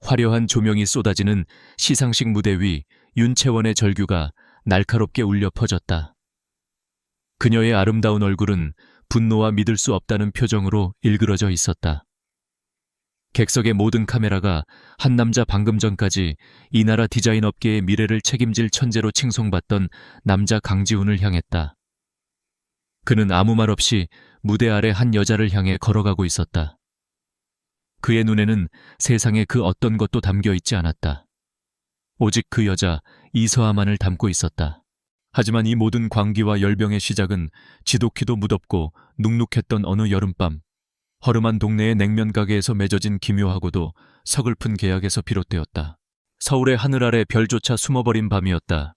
화려한 조명이 쏟아지는 시상식 무대 위 윤채원의 절규가 날카롭게 울려 퍼졌다. 그녀의 아름다운 얼굴은 분노와 믿을 수 없다는 표정으로 일그러져 있었다. 객석의 모든 카메라가 한 남자 방금 전까지 이 나라 디자인 업계의 미래를 책임질 천재로 칭송받던 남자 강지훈을 향했다. 그는 아무 말 없이 무대 아래 한 여자를 향해 걸어가고 있었다. 그의 눈에는 세상의 그 어떤 것도 담겨 있지 않았다. 오직 그 여자 이서아만을 담고 있었다. 하지만 이 모든 광기와 열병의 시작은 지독히도 무덥고 눅눅했던 어느 여름밤, 허름한 동네의 냉면 가게에서 맺어진 기묘하고도 서글픈 계약에서 비롯되었다. 서울의 하늘 아래 별조차 숨어버린 밤이었다.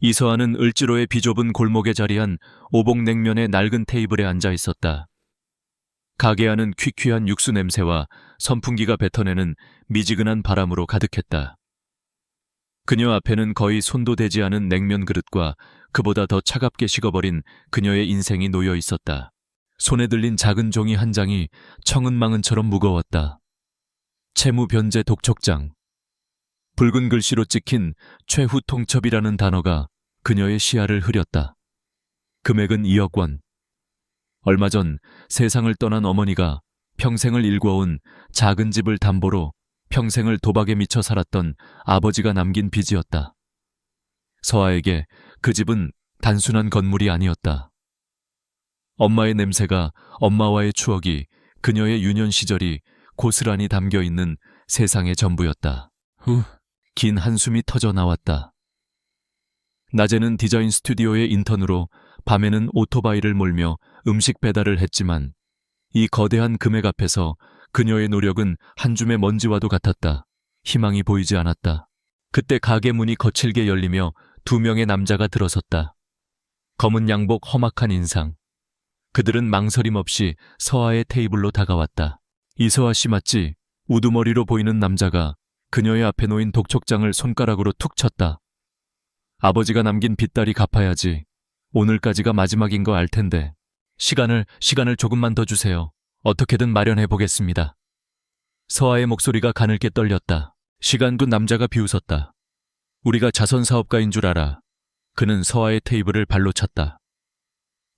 이서아는 을지로의 비좁은 골목에 자리한 오복냉면의 낡은 테이블에 앉아 있었다. 가게 안은 퀴퀴한 육수 냄새와 선풍기가 뱉어내는 미지근한 바람으로 가득했다. 그녀 앞에는 거의 손도 대지 않은 냉면 그릇과 그보다 더 차갑게 식어버린 그녀의 인생이 놓여 있었다. 손에 들린 작은 종이 한 장이 청은망은처럼 무거웠다. 채무 변제 독촉장. 붉은 글씨로 찍힌 최후 통첩이라는 단어가 그녀의 시야를 흐렸다. 금액은 2억 원. 얼마 전 세상을 떠난 어머니가 평생을 일궈온 작은 집을 담보로 평생을 도박에 미쳐 살았던 아버지가 남긴 빚이었다. 서아에게 그 집은 단순한 건물이 아니었다. 엄마의 냄새가, 엄마와의 추억이, 그녀의 유년 시절이 고스란히 담겨 있는 세상의 전부였다. 긴 한숨이 터져 나왔다. 낮에는 디자인 스튜디오의 인턴으로, 밤에는 오토바이를 몰며 음식 배달을 했지만 이 거대한 금액 앞에서 그녀의 노력은 한 줌의 먼지와도 같았다. 희망이 보이지 않았다. 그때 가게 문이 거칠게 열리며 2명의 남자가 들어섰다. 검은 양복, 험악한 인상. 그들은 망설임 없이 서아의 테이블로 다가왔다. 이서아 씨 맞지? 우두머리로 보이는 남자가 그녀의 앞에 놓인 독촉장을 손가락으로 툭 쳤다. 아버지가 남긴 빚다리 갚아야지. 오늘까지가 마지막인 거 알 텐데. 시간을 조금만 더 주세요. 어떻게든 마련해 보겠습니다. 서아의 목소리가 가늘게 떨렸다. 시간도 남자가 비웃었다. 우리가 자선사업가인 줄 알아. 그는 서아의 테이블을 발로 찼다.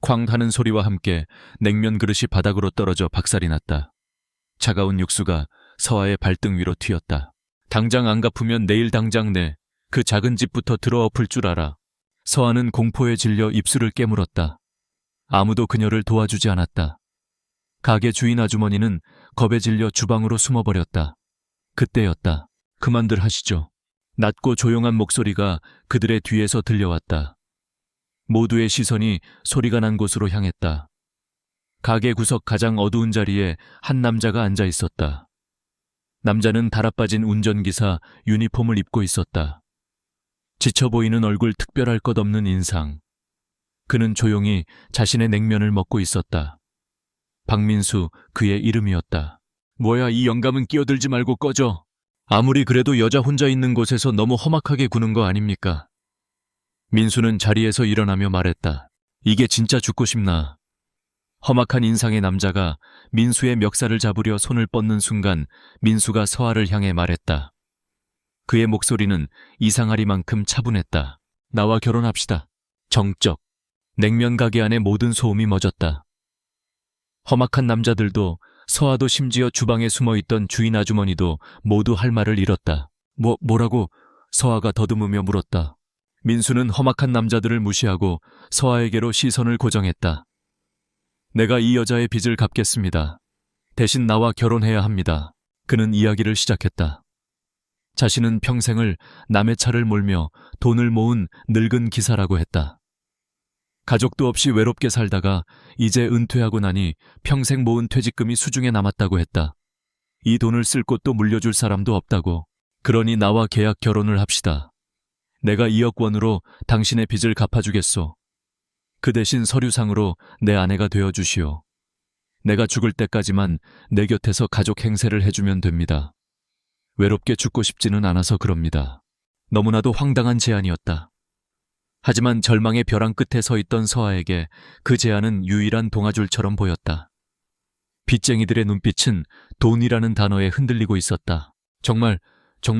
쾅 하는 소리와 함께 냉면 그릇이 바닥으로 떨어져 박살이 났다. 차가운 육수가 서아의 발등 위로 튀었다. 당장 안 갚으면 내일 당장 내 그 작은 집부터 들어엎을 줄 알아. 서아는 공포에 질려 입술을 깨물었다. 아무도 그녀를 도와주지 않았다. 가게 주인 아주머니는 겁에 질려 주방으로 숨어버렸다. 그때였다. 그만들 하시죠. 낮고 조용한 목소리가 그들의 뒤에서 들려왔다. 모두의 시선이 소리가 난 곳으로 향했다. 가게 구석 가장 어두운 자리에 한 남자가 앉아 있었다. 남자는 달아빠진 운전기사 유니폼을 입고 있었다. 지쳐 보이는 얼굴, 특별할 것 없는 인상. 그는 조용히 자신의 냉면을 먹고 있었다. 박민수, 그의 이름이었다. 뭐야, 이 영감은 끼어들지 말고 꺼져. 아무리 그래도 여자 혼자 있는 곳에서 너무 험악하게 구는 거 아닙니까? 민수는 자리에서 일어나며 말했다. 이게 진짜 죽고 싶나? 험악한 인상의 남자가 민수의 멱살을 잡으려 손을 뻗는 순간 민수가 서아를 향해 말했다. 그의 목소리는 이상하리만큼 차분했다. 나와 결혼합시다. 정적. 냉면 가게 안의 모든 소음이 멎었다. 험악한 남자들도, 서아도, 심지어 주방에 숨어있던 주인 아주머니도 모두 할 말을 잃었다. 뭐라고? 서아가 더듬으며 물었다. 민수는 험악한 남자들을 무시하고 서아에게로 시선을 고정했다. 내가 이 여자의 빚을 갚겠습니다. 대신 나와 결혼해야 합니다. 그는 이야기를 시작했다. 자신은 평생을 남의 차를 몰며 돈을 모은 늙은 기사라고 했다. 가족도 없이 외롭게 살다가 이제 은퇴하고 나니 평생 모은 퇴직금이 수중에 남았다고 했다. 이 돈을 쓸 곳도 물려줄 사람도 없다고. 그러니 나와 계약 결혼을 합시다. 내가 2억 원으로 당신의 빚을 갚아주겠소. 그 대신 서류상으로 내 아내가 되어주시오. 내가 죽을 때까지만 내 곁에서 가족 행세를 해주면 됩니다. 외롭게 죽고 싶지는 않아서 그럽니다. 너무나도 황당한 제안이었다. 하지만 절망의 벼랑 끝에 서 있던 서아에게 그 제안은 유일한 동아줄처럼 보였다. 빚쟁이들의 눈빛은 돈이라는 단어에 흔들리고 있었다. 정말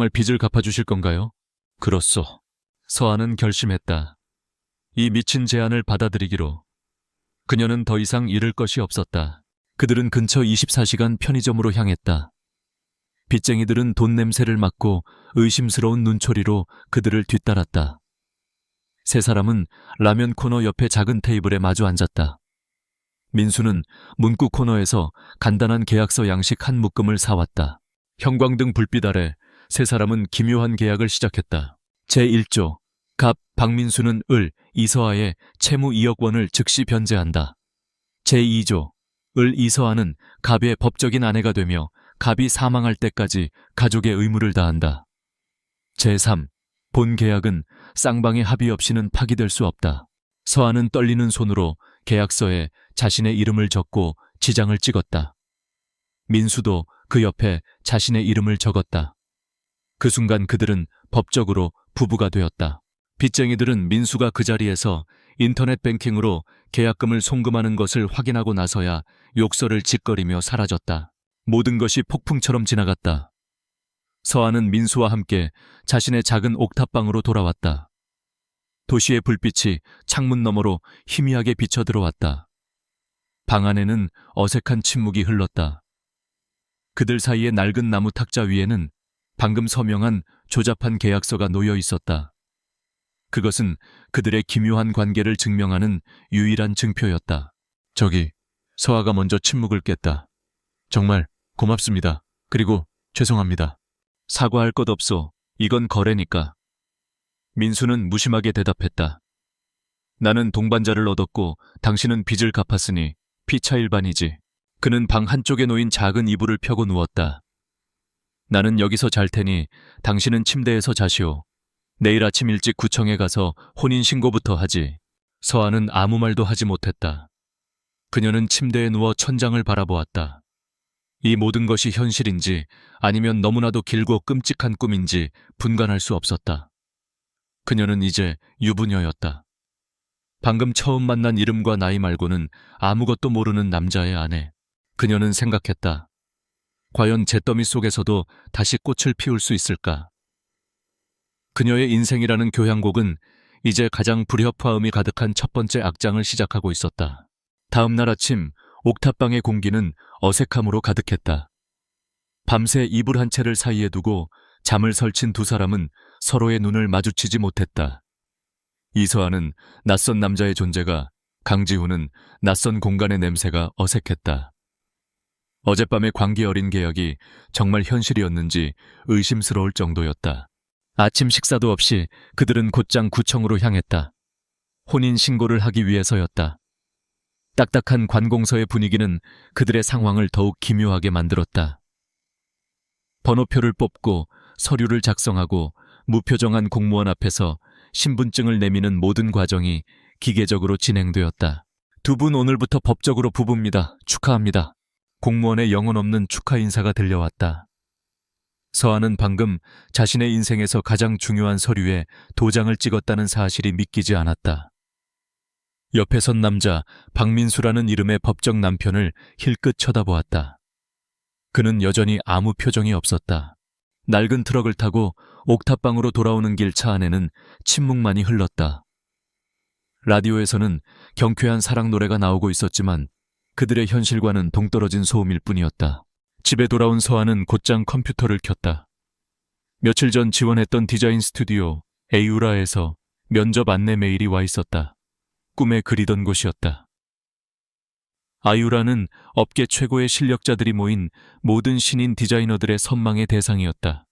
빚을 갚아주실 건가요? 그렇소. 서한은 결심했다. 이 미친 제안을 받아들이기로. 그녀는 더 이상 잃을 것이 없었다. 그들은 근처 24시간 편의점으로 향했다. 빚쟁이들은 돈 냄새를 맡고 의심스러운 눈초리로 그들을 뒤따랐다. 세 사람은 라면 코너 옆에 작은 테이블에 마주 앉았다. 민수는 문구 코너에서 간단한 계약서 양식 한 묶음을 사왔다. 형광등 불빛 아래 세 사람은 기묘한 계약을 시작했다. 제1조 갑 박민수는 을 이서아의 채무 2억 원을 즉시 변제한다. 제2조 을 이서아는 갑의 법적인 아내가 되며 갑이 사망할 때까지 가족의 의무를 다한다. 제3 본 계약은 쌍방의 합의 없이는 파기될 수 없다. 서아는 떨리는 손으로 계약서에 자신의 이름을 적고 지장을 찍었다. 민수도 그 옆에 자신의 이름을 적었다. 그 순간 그들은 법적으로 부부가 되었다. 빚쟁이들은 민수가 그 자리에서 인터넷 뱅킹으로 계약금을 송금하는 것을 확인하고 나서야 욕설을 짓거리며 사라졌다. 모든 것이 폭풍처럼 지나갔다. 서아는 민수와 함께 자신의 작은 옥탑방으로 돌아왔다. 도시의 불빛이 창문 너머로 희미하게 비쳐 들어왔다. 방 안에는 어색한 침묵이 흘렀다. 그들 사이의 낡은 나무 탁자 위에는 방금 서명한 조잡한 계약서가 놓여 있었다. 그것은 그들의 기묘한 관계를 증명하는 유일한 증표였다. 저기, 서아가 먼저 침묵을 깼다. 정말 고맙습니다. 그리고 죄송합니다. 사과할 것 없소. 이건 거래니까. 민수는 무심하게 대답했다. 나는 동반자를 얻었고 당신은 빚을 갚았으니 피차일반이지. 그는 방 한쪽에 놓인 작은 이불을 펴고 누웠다. 나는 여기서 잘 테니 당신은 침대에서 자시오. 내일 아침 일찍 구청에 가서 혼인신고부터 하지. 서아는 아무 말도 하지 못했다. 그녀는 침대에 누워 천장을 바라보았다. 이 모든 것이 현실인지 아니면 너무나도 길고 끔찍한 꿈인지 분간할 수 없었다. 그녀는 이제 유부녀였다. 방금 처음 만난 이름과 나이 말고는 아무것도 모르는 남자의 아내. 그녀는 생각했다. 과연 잿더미 속에서도 다시 꽃을 피울 수 있을까? 그녀의 인생이라는 교향곡은 이제 가장 불협화음이 가득한 첫 번째 악장을 시작하고 있었다. 다음 날 아침 옥탑방의 공기는 어색함으로 가득했다. 밤새 이불 한 채를 사이에 두고 잠을 설친 두 사람은 서로의 눈을 마주치지 못했다. 이서아는 낯선 남자의 존재가, 강지훈은 낯선 공간의 냄새가 어색했다. 어젯밤의 광기 어린 계약이 정말 현실이었는지 의심스러울 정도였다. 아침 식사도 없이 그들은 곧장 구청으로 향했다. 혼인 신고를 하기 위해서였다. 딱딱한 관공서의 분위기는 그들의 상황을 더욱 기묘하게 만들었다. 번호표를 뽑고 서류를 작성하고 무표정한 공무원 앞에서 신분증을 내미는 모든 과정이 기계적으로 진행되었다. 두 분 오늘부터 법적으로 부부입니다. 축하합니다. 공무원의 영혼 없는 축하 인사가 들려왔다. 서아는 방금 자신의 인생에서 가장 중요한 서류에 도장을 찍었다는 사실이 믿기지 않았다. 옆에 선 남자 박민수라는 이름의 법적 남편을 힐끗 쳐다보았다. 그는 여전히 아무 표정이 없었다. 낡은 트럭을 타고 옥탑방으로 돌아오는 길 차 안에는 침묵만이 흘렀다. 라디오에서는 경쾌한 사랑 노래가 나오고 있었지만 그들의 현실과는 동떨어진 소음일 뿐이었다. 집에 돌아온 서아는 곧장 컴퓨터를 켰다. 며칠 전 지원했던 디자인 스튜디오 에이우라에서 면접 안내 메일이 와 있었다. 꿈에 그리던 곳이었다. 아유라는 업계 최고의 실력자들이 모인 모든 신인 디자이너들의 선망의 대상이었다.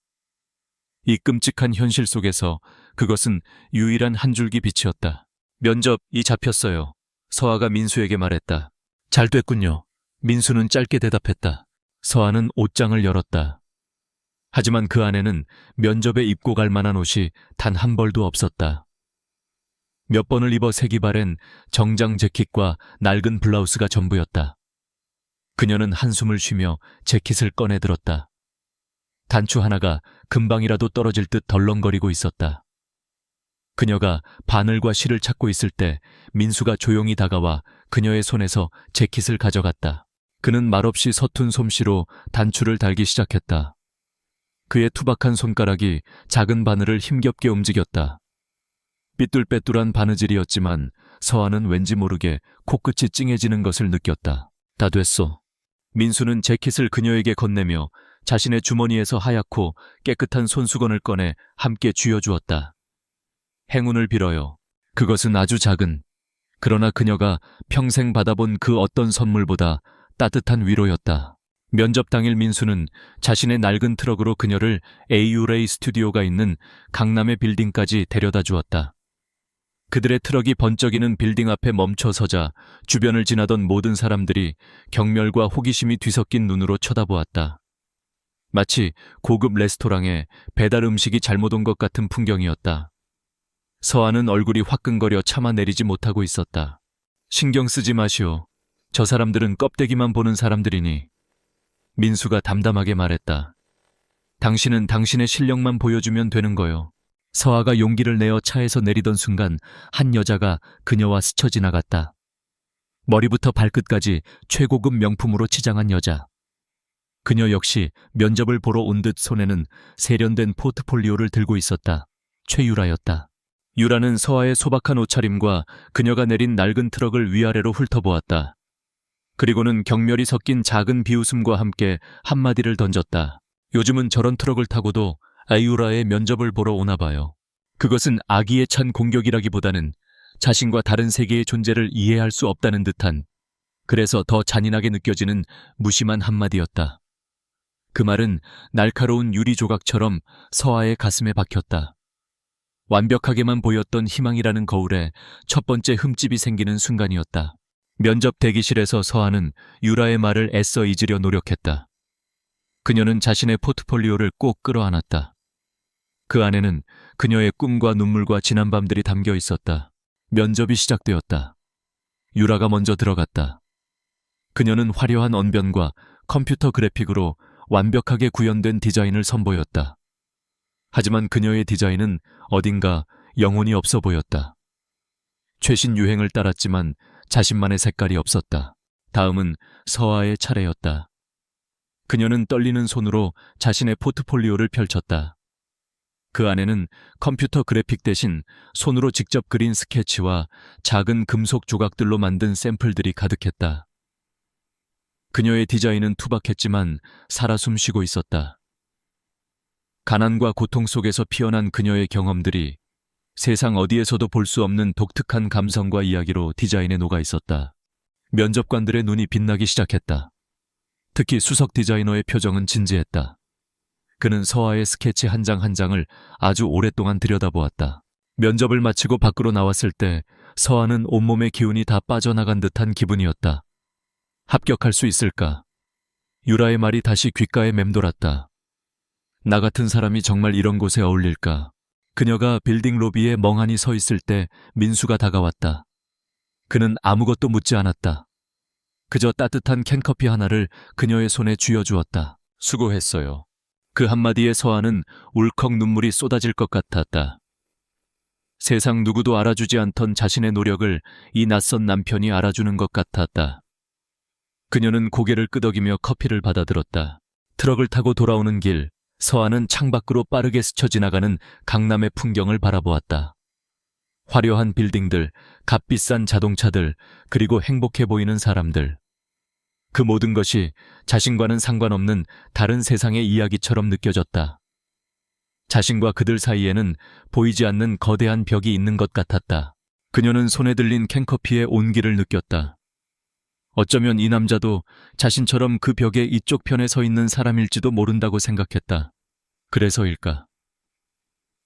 이 끔찍한 현실 속에서 그것은 유일한 한 줄기 빛이었다. 면접이 잡혔어요. 서아가 민수에게 말했다. 잘 됐군요. 민수는 짧게 대답했다. 서아는 옷장을 열었다. 하지만 그 안에는 면접에 입고 갈 만한 옷이 단 한 벌도 없었다. 몇 번을 입어 색이 바랜 정장 재킷과 낡은 블라우스가 전부였다. 그녀는 한숨을 쉬며 재킷을 꺼내 들었다. 단추 하나가 금방이라도 떨어질 듯 덜렁거리고 있었다. 그녀가 바늘과 실을 찾고 있을 때 민수가 조용히 다가와 그녀의 손에서 재킷을 가져갔다. 그는 말없이 서툰 솜씨로 단추를 달기 시작했다. 그의 투박한 손가락이 작은 바늘을 힘겹게 움직였다. 삐뚤빼뚤한 바느질이었지만 서아는 왠지 모르게 코끝이 찡해지는 것을 느꼈다. 다 됐어. 민수는 재킷을 그녀에게 건네며 자신의 주머니에서 하얗고 깨끗한 손수건을 꺼내 함께 쥐어주었다. 행운을 빌어요. 그것은 아주 작은, 그러나 그녀가 평생 받아본 그 어떤 선물보다 따뜻한 위로였다. 면접 당일 민수는 자신의 낡은 트럭으로 그녀를 에이유레이 스튜디오가 있는 강남의 빌딩까지 데려다 주었다. 그들의 트럭이 번쩍이는 빌딩 앞에 멈춰 서자 주변을 지나던 모든 사람들이 경멸과 호기심이 뒤섞인 눈으로 쳐다보았다. 마치 고급 레스토랑에 배달 음식이 잘못 온 것 같은 풍경이었다. 서아는 얼굴이 화끈거려 참아내리지 못하고 있었다. 신경 쓰지 마시오. 저 사람들은 껍데기만 보는 사람들이니. 민수가 담담하게 말했다. 당신은 당신의 실력만 보여주면 되는 거요. 서아가 용기를 내어 차에서 내리던 순간 한 여자가 그녀와 스쳐 지나갔다. 머리부터 발끝까지 최고급 명품으로 치장한 여자. 그녀 역시 면접을 보러 온 듯 손에는 세련된 포트폴리오를 들고 있었다. 최유라였다. 유라는 서아의 소박한 옷차림과 그녀가 내린 낡은 트럭을 위아래로 훑어보았다. 그리고는 경멸이 섞인 작은 비웃음과 함께 한마디를 던졌다. 요즘은 저런 트럭을 타고도 아이유라의 면접을 보러 오나 봐요. 그것은 악의에 찬 공격이라기보다는 자신과 다른 세계의 존재를 이해할 수 없다는 듯한, 그래서 더 잔인하게 느껴지는 무심한 한마디였다. 그 말은 날카로운 유리 조각처럼 서아의 가슴에 박혔다. 완벽하게만 보였던 희망이라는 거울에 첫 번째 흠집이 생기는 순간이었다. 면접 대기실에서 서아는 유라의 말을 애써 잊으려 노력했다. 그녀는 자신의 포트폴리오를 꼭 끌어안았다. 그 안에는 그녀의 꿈과 눈물과 지난 밤들이 담겨 있었다. 면접이 시작되었다. 유라가 먼저 들어갔다. 그녀는 화려한 언변과 컴퓨터 그래픽으로 완벽하게 구현된 디자인을 선보였다. 하지만 그녀의 디자인은 어딘가 영혼이 없어 보였다. 최신 유행을 따랐지만 자신만의 색깔이 없었다. 다음은 서아의 차례였다. 그녀는 떨리는 손으로 자신의 포트폴리오를 펼쳤다. 그 안에는 컴퓨터 그래픽 대신 손으로 직접 그린 스케치와 작은 금속 조각들로 만든 샘플들이 가득했다. 그녀의 디자인은 투박했지만 살아 숨쉬고 있었다. 가난과 고통 속에서 피어난 그녀의 경험들이 세상 어디에서도 볼 수 없는 독특한 감성과 이야기로 디자인에 녹아 있었다. 면접관들의 눈이 빛나기 시작했다. 특히 수석 디자이너의 표정은 진지했다. 그는 서아의 스케치 한 장 한 장을 아주 오랫동안 들여다보았다. 면접을 마치고 밖으로 나왔을 때 서아는 온몸의 기운이 다 빠져나간 듯한 기분이었다. 합격할 수 있을까? 유라의 말이 다시 귓가에 맴돌았다. 나 같은 사람이 정말 이런 곳에 어울릴까? 그녀가 빌딩 로비에 멍하니 서 있을 때 민수가 다가왔다. 그는 아무것도 묻지 않았다. 그저 따뜻한 캔커피 하나를 그녀의 손에 쥐어주었다. 수고했어요. 그 한마디에 서아는 울컥 눈물이 쏟아질 것 같았다. 세상 누구도 알아주지 않던 자신의 노력을 이 낯선 남편이 알아주는 것 같았다. 그녀는 고개를 끄덕이며 커피를 받아들었다. 트럭을 타고 돌아오는 길, 서아는 창밖으로 빠르게 스쳐 지나가는 강남의 풍경을 바라보았다. 화려한 빌딩들, 값비싼 자동차들, 그리고 행복해 보이는 사람들. 그 모든 것이 자신과는 상관없는 다른 세상의 이야기처럼 느껴졌다. 자신과 그들 사이에는 보이지 않는 거대한 벽이 있는 것 같았다. 그녀는 손에 들린 캔커피의 온기를 느꼈다. 어쩌면 이 남자도 자신처럼 그 벽의 이쪽 편에 서 있는 사람일지도 모른다고 생각했다. 그래서일까?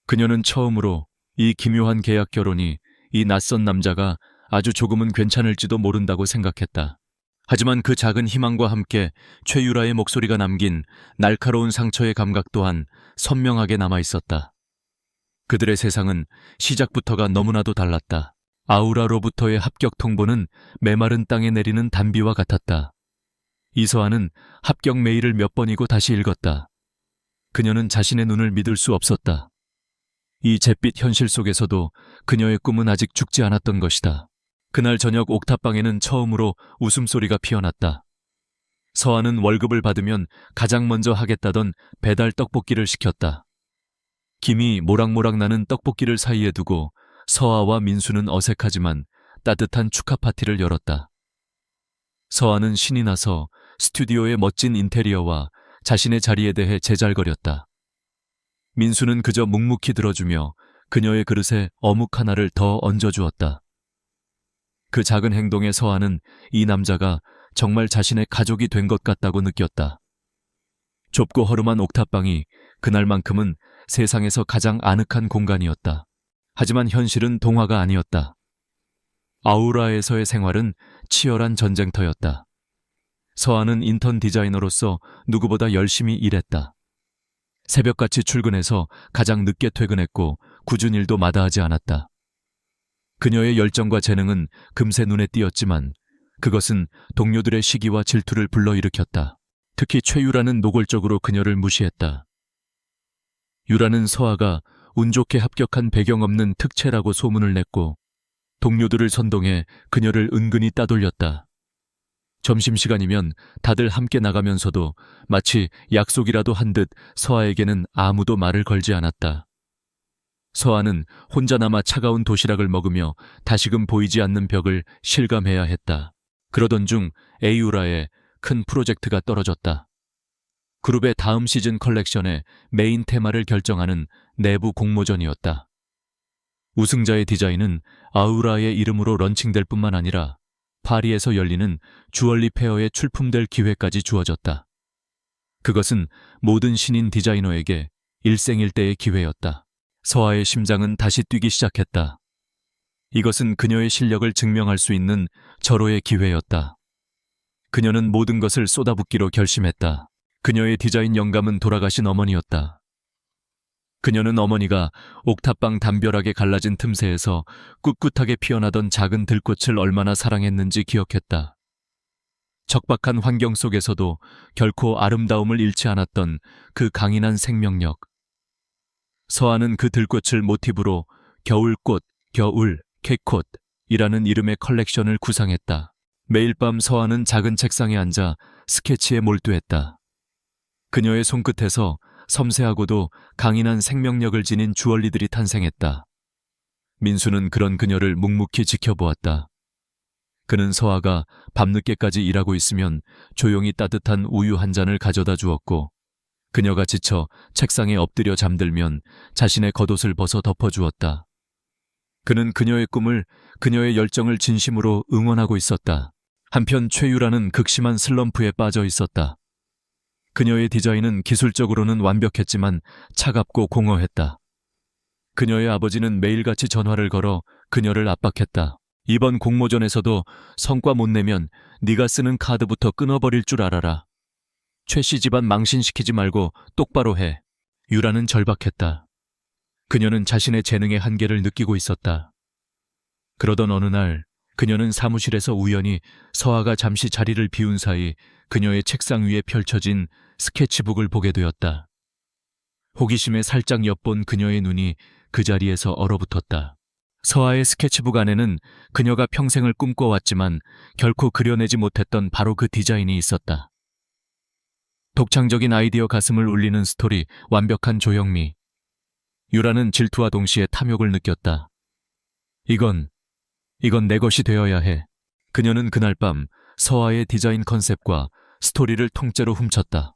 그녀는 처음으로 이 기묘한 계약 결혼이 이 낯선 남자가 아주 조금은 괜찮을지도 모른다고 생각했다. 하지만 그 작은 희망과 함께 최유라의 목소리가 남긴 날카로운 상처의 감각 또한 선명하게 남아있었다. 그들의 세상은 시작부터가 너무나도 달랐다. 아우라로부터의 합격 통보는 메마른 땅에 내리는 단비와 같았다. 이서아는 합격 메일을 몇 번이고 다시 읽었다. 그녀는 자신의 눈을 믿을 수 없었다. 이 잿빛 현실 속에서도 그녀의 꿈은 아직 죽지 않았던 것이다. 그날 저녁 옥탑방에는 처음으로 웃음소리가 피어났다. 서아는 월급을 받으면 가장 먼저 하겠다던 배달 떡볶이를 시켰다. 김이 모락모락 나는 떡볶이를 사이에 두고 서아와 민수는 어색하지만 따뜻한 축하 파티를 열었다. 서아는 신이 나서 스튜디오의 멋진 인테리어와 자신의 자리에 대해 제잘거렸다. 민수는 그저 묵묵히 들어주며 그녀의 그릇에 어묵 하나를 더 얹어주었다. 그 작은 행동에 서아는 이 남자가 정말 자신의 가족이 된 것 같다고 느꼈다. 좁고 허름한 옥탑방이 그날만큼은 세상에서 가장 아늑한 공간이었다. 하지만 현실은 동화가 아니었다. 아우라에서의 생활은 치열한 전쟁터였다. 서아는 인턴 디자이너로서 누구보다 열심히 일했다. 새벽같이 출근해서 가장 늦게 퇴근했고 굳은 일도 마다하지 않았다. 그녀의 열정과 재능은 금세 눈에 띄었지만 그것은 동료들의 시기와 질투를 불러일으켰다. 특히 최유라는 노골적으로 그녀를 무시했다. 유라는 서아가 운 좋게 합격한 배경 없는 특채라고 소문을 냈고 동료들을 선동해 그녀를 은근히 따돌렸다. 점심시간이면 다들 함께 나가면서도 마치 약속이라도 한 듯 서아에게는 아무도 말을 걸지 않았다. 서아는 혼자 남아 차가운 도시락을 먹으며 다시금 보이지 않는 벽을 실감해야 했다. 그러던 중 에이우라의 큰 프로젝트가 떨어졌다. 그룹의 다음 시즌 컬렉션의 메인 테마를 결정하는 내부 공모전이었다. 우승자의 디자인은 아우라의 이름으로 런칭될 뿐만 아니라 파리에서 열리는 주얼리 페어에 출품될 기회까지 주어졌다. 그것은 모든 신인 디자이너에게 일생일대의 기회였다. 서아의 심장은 다시 뛰기 시작했다. 이것은 그녀의 실력을 증명할 수 있는 절호의 기회였다. 그녀는 모든 것을 쏟아붓기로 결심했다. 그녀의 디자인 영감은 돌아가신 어머니였다. 그녀는 어머니가 옥탑방 담벼락에 갈라진 틈새에서 꿋꿋하게 피어나던 작은 들꽃을 얼마나 사랑했는지 기억했다. 적박한 환경 속에서도 결코 아름다움을 잃지 않았던 그 강인한 생명력. 서아는 그 들꽃을 모티브로 겨울꽃, 겨울, 캐콧이라는 이름의 컬렉션을 구상했다. 매일 밤 서아는 작은 책상에 앉아 스케치에 몰두했다. 그녀의 손끝에서 섬세하고도 강인한 생명력을 지닌 주얼리들이 탄생했다. 민수는 그런 그녀를 묵묵히 지켜보았다. 그는 서아가 밤늦게까지 일하고 있으면 조용히 따뜻한 우유 한 잔을 가져다 주었고 그녀가 지쳐 책상에 엎드려 잠들면 자신의 겉옷을 벗어 덮어주었다. 그는 그녀의 꿈을, 그녀의 열정을 진심으로 응원하고 있었다. 한편 최유라는 극심한 슬럼프에 빠져 있었다. 그녀의 디자인은 기술적으로는 완벽했지만 차갑고 공허했다. 그녀의 아버지는 매일같이 전화를 걸어 그녀를 압박했다. 이번 공모전에서도 성과 못 내면 네가 쓰는 카드부터 끊어버릴 줄 알아라. 최 씨 집안 망신시키지 말고 똑바로 해. 유라는 절박했다. 그녀는 자신의 재능의 한계를 느끼고 있었다. 그러던 어느 날 그녀는 사무실에서 우연히 서아가 잠시 자리를 비운 사이 그녀의 책상 위에 펼쳐진 스케치북을 보게 되었다. 호기심에 살짝 엿본 그녀의 눈이 그 자리에서 얼어붙었다. 서아의 스케치북 안에는 그녀가 평생을 꿈꿔왔지만 결코 그려내지 못했던 바로 그 디자인이 있었다. 독창적인 아이디어 가슴을 울리는 스토리, 완벽한 조형미. 유라는 질투와 동시에 탐욕을 느꼈다. 이건 내 것이 되어야 해. 그녀는 그날 밤 서아의 디자인 컨셉과 스토리를 통째로 훔쳤다.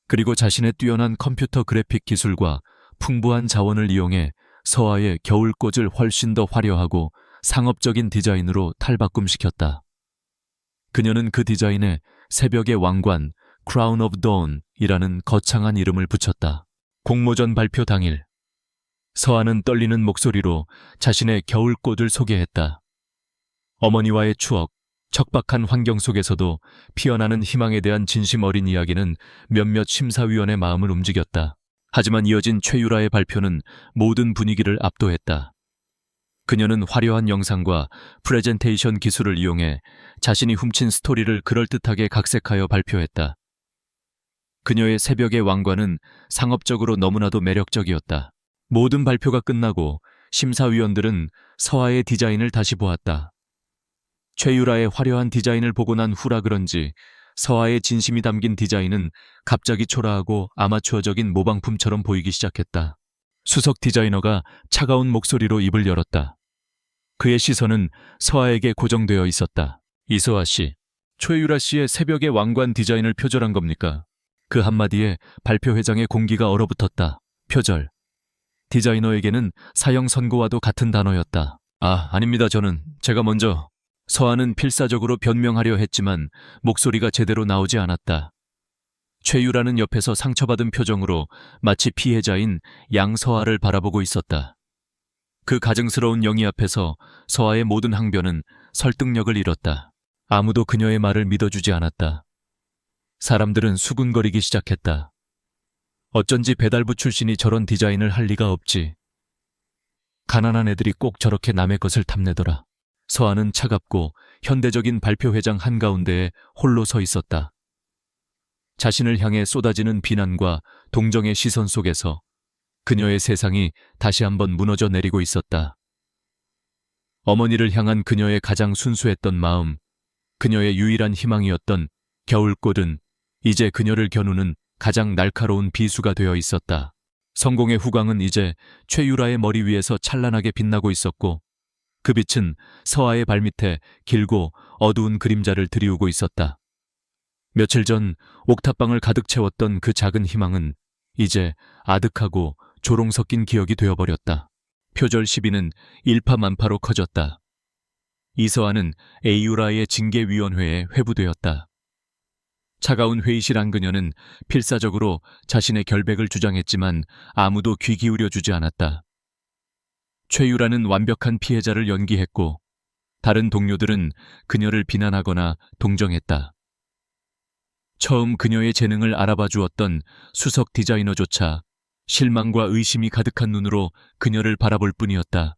그리고 자신의 뛰어난 컴퓨터 그래픽 기술과 풍부한 자원을 이용해 서아의 겨울꽃을 훨씬 더 화려하고 상업적인 디자인으로 탈바꿈시켰다. 그녀는 그 디자인에 새벽의 왕관, Crown of Dawn이라는 거창한 이름을 붙였다. 공모전 발표 당일, 서아는 떨리는 목소리로 자신의 겨울꽃을 소개했다. 어머니와의 추억, 척박한 환경 속에서도 피어나는 희망에 대한 진심 어린 이야기는 몇몇 심사위원의 마음을 움직였다. 하지만 이어진 최유라의 발표는 모든 분위기를 압도했다. 그녀는 화려한 영상과 프레젠테이션 기술을 이용해 자신이 훔친 스토리를 그럴듯하게 각색하여 발표했다. 그녀의 새벽의 왕관은 상업적으로 너무나도 매력적이었다. 모든 발표가 끝나고 심사위원들은 서아의 디자인을 다시 보았다. 최유라의 화려한 디자인을 보고 난 후라 그런지 서아의 진심이 담긴 디자인은 갑자기 초라하고 아마추어적인 모방품처럼 보이기 시작했다. 수석 디자이너가 차가운 목소리로 입을 열었다. 그의 시선은 서아에게 고정되어 있었다. 이서아 씨, 최유라 씨의 새벽의 왕관 디자인을 표절한 겁니까? 그 한마디에 발표회장의 공기가 얼어붙었다. 표절. 디자이너에게는 사형 선고와도 같은 단어였다. 아닙니다. 제가 먼저. 서아는 필사적으로 변명하려 했지만 목소리가 제대로 나오지 않았다. 최유라는 옆에서 상처받은 표정으로 마치 피해자인 양서아를 바라보고 있었다. 그 가증스러운 영희 앞에서 서아의 모든 항변은 설득력을 잃었다. 아무도 그녀의 말을 믿어주지 않았다. 사람들은 수군거리기 시작했다. 어쩐지 배달부 출신이 저런 디자인을 할 리가 없지. 가난한 애들이 꼭 저렇게 남의 것을 탐내더라. 서아는 차갑고 현대적인 발표회장 한가운데에 홀로 서 있었다. 자신을 향해 쏟아지는 비난과 동정의 시선 속에서 그녀의 세상이 다시 한번 무너져 내리고 있었다. 어머니를 향한 그녀의 가장 순수했던 마음, 그녀의 유일한 희망이었던 겨울꽃은 이제 그녀를 겨누는 가장 날카로운 비수가 되어 있었다. 성공의 후광은 이제 최유라의 머리 위에서 찬란하게 빛나고 있었고 그 빛은 서아의 발밑에 길고 어두운 그림자를 드리우고 있었다. 며칠 전 옥탑방을 가득 채웠던 그 작은 희망은 이제 아득하고 조롱 섞인 기억이 되어버렸다. 표절 시비는 일파만파로 커졌다. 이서아는 에이유라의 징계위원회에 회부되었다. 차가운 회의실 안 그녀는 필사적으로 자신의 결백을 주장했지만 아무도 귀 기울여주지 않았다. 최유라는 완벽한 피해자를 연기했고 다른 동료들은 그녀를 비난하거나 동정했다. 처음 그녀의 재능을 알아봐 주었던 수석 디자이너조차 실망과 의심이 가득한 눈으로 그녀를 바라볼 뿐이었다.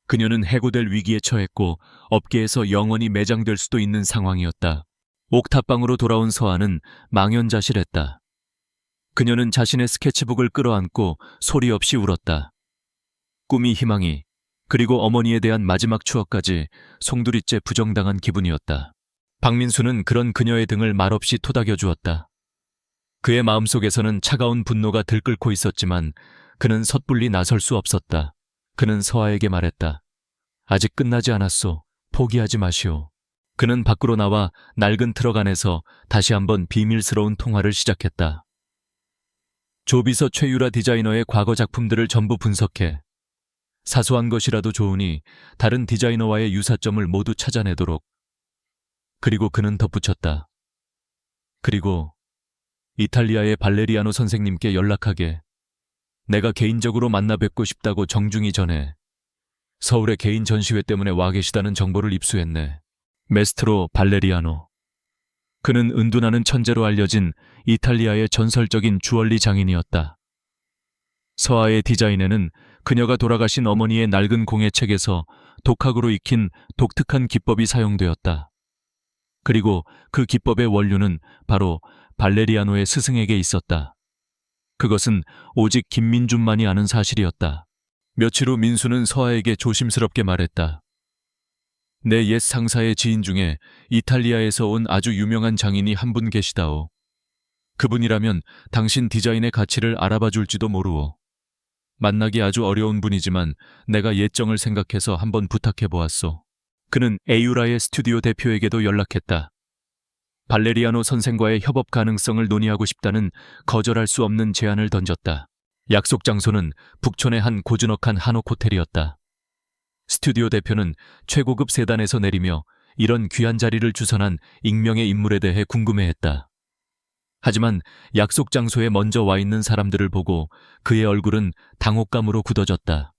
그녀는 해고될 위기에 처했고 업계에서 영원히 매장될 수도 있는 상황이었다. 옥탑방으로 돌아온 서아는 망연자실했다. 그녀는 자신의 스케치북을 끌어안고 소리 없이 울었다. 꿈이 희망이, 그리고 어머니에 대한 마지막 추억까지 송두리째 부정당한 기분이었다. 박민수는 그런 그녀의 등을 말없이 토닥여 주었다. 그의 마음속에서는 차가운 분노가 들끓고 있었지만 그는 섣불리 나설 수 없었다. 그는 서아에게 말했다. 아직 끝나지 않았소. 포기하지 마시오. 그는 밖으로 나와 낡은 트럭 안에서 다시 한번 비밀스러운 통화를 시작했다. 조비서 최유라 디자이너의 과거 작품들을 전부 분석해. 사소한 것이라도 좋으니 다른 디자이너와의 유사점을 모두 찾아내도록. 그리고 그는 덧붙였다. 그리고 이탈리아의 발레리아노 선생님께 연락하게. 내가 개인적으로 만나 뵙고 싶다고 정중히 전해. 서울의 개인 전시회 때문에 와 계시다는 정보를 입수했네. 메스트로 발레리아노. 그는 은둔하는 천재로 알려진 이탈리아의 전설적인 주얼리 장인이었다. 서아의 디자인에는 그녀가 돌아가신 어머니의 낡은 공예책에서 독학으로 익힌 독특한 기법이 사용되었다. 그리고 그 기법의 원료는 바로 발레리아노의 스승에게 있었다. 그것은 오직 김민준만이 아는 사실이었다. 며칠 후 민수는 서아에게 조심스럽게 말했다. 내 옛 상사의 지인 중에 이탈리아에서 온 아주 유명한 장인이 한 분 계시다오. 그분이라면 당신 디자인의 가치를 알아봐 줄지도 모르오. 만나기 아주 어려운 분이지만 내가 예정을 생각해서 한번 부탁해 보았소. 그는 에이유라의 스튜디오 대표에게도 연락했다. 발레리아노 선생과의 협업 가능성을 논의하고 싶다는 거절할 수 없는 제안을 던졌다. 약속 장소는 북촌의 한 고즈넉한 한옥 호텔이었다. 스튜디오 대표는 최고급 세단에서 내리며 이런 귀한 자리를 주선한 익명의 인물에 대해 궁금해했다. 하지만 약속 장소에 먼저 와 있는 사람들을 보고 그의 얼굴은 당혹감으로 굳어졌다.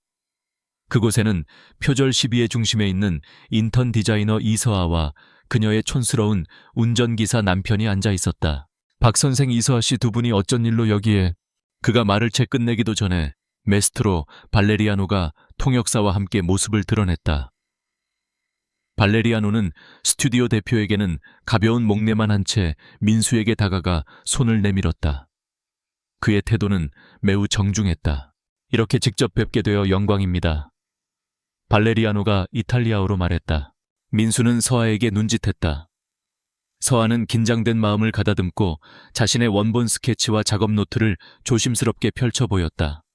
그곳에는 표절 시비의 중심에 있는 인턴 디자이너 이서아와 그녀의 촌스러운 운전기사 남편이 앉아 있었다. 박 선생 이서아 씨 두 분이 어쩐 일로 여기에. 그가 말을 채 끝내기도 전에 메스트로 발레리아노가 통역사와 함께 모습을 드러냈다. 발레리아노는 스튜디오 대표에게는 가벼운 목례만 한 채 민수에게 다가가 손을 내밀었다. 그의 태도는 매우 정중했다. 이렇게 직접 뵙게 되어 영광입니다. 발레리아노가 이탈리아어로 말했다. 민수는 서아에게 눈짓했다. 서아는 긴장된 마음을 가다듬고 자신의 원본 스케치와 작업 노트를 조심스럽게 펼쳐 보였다.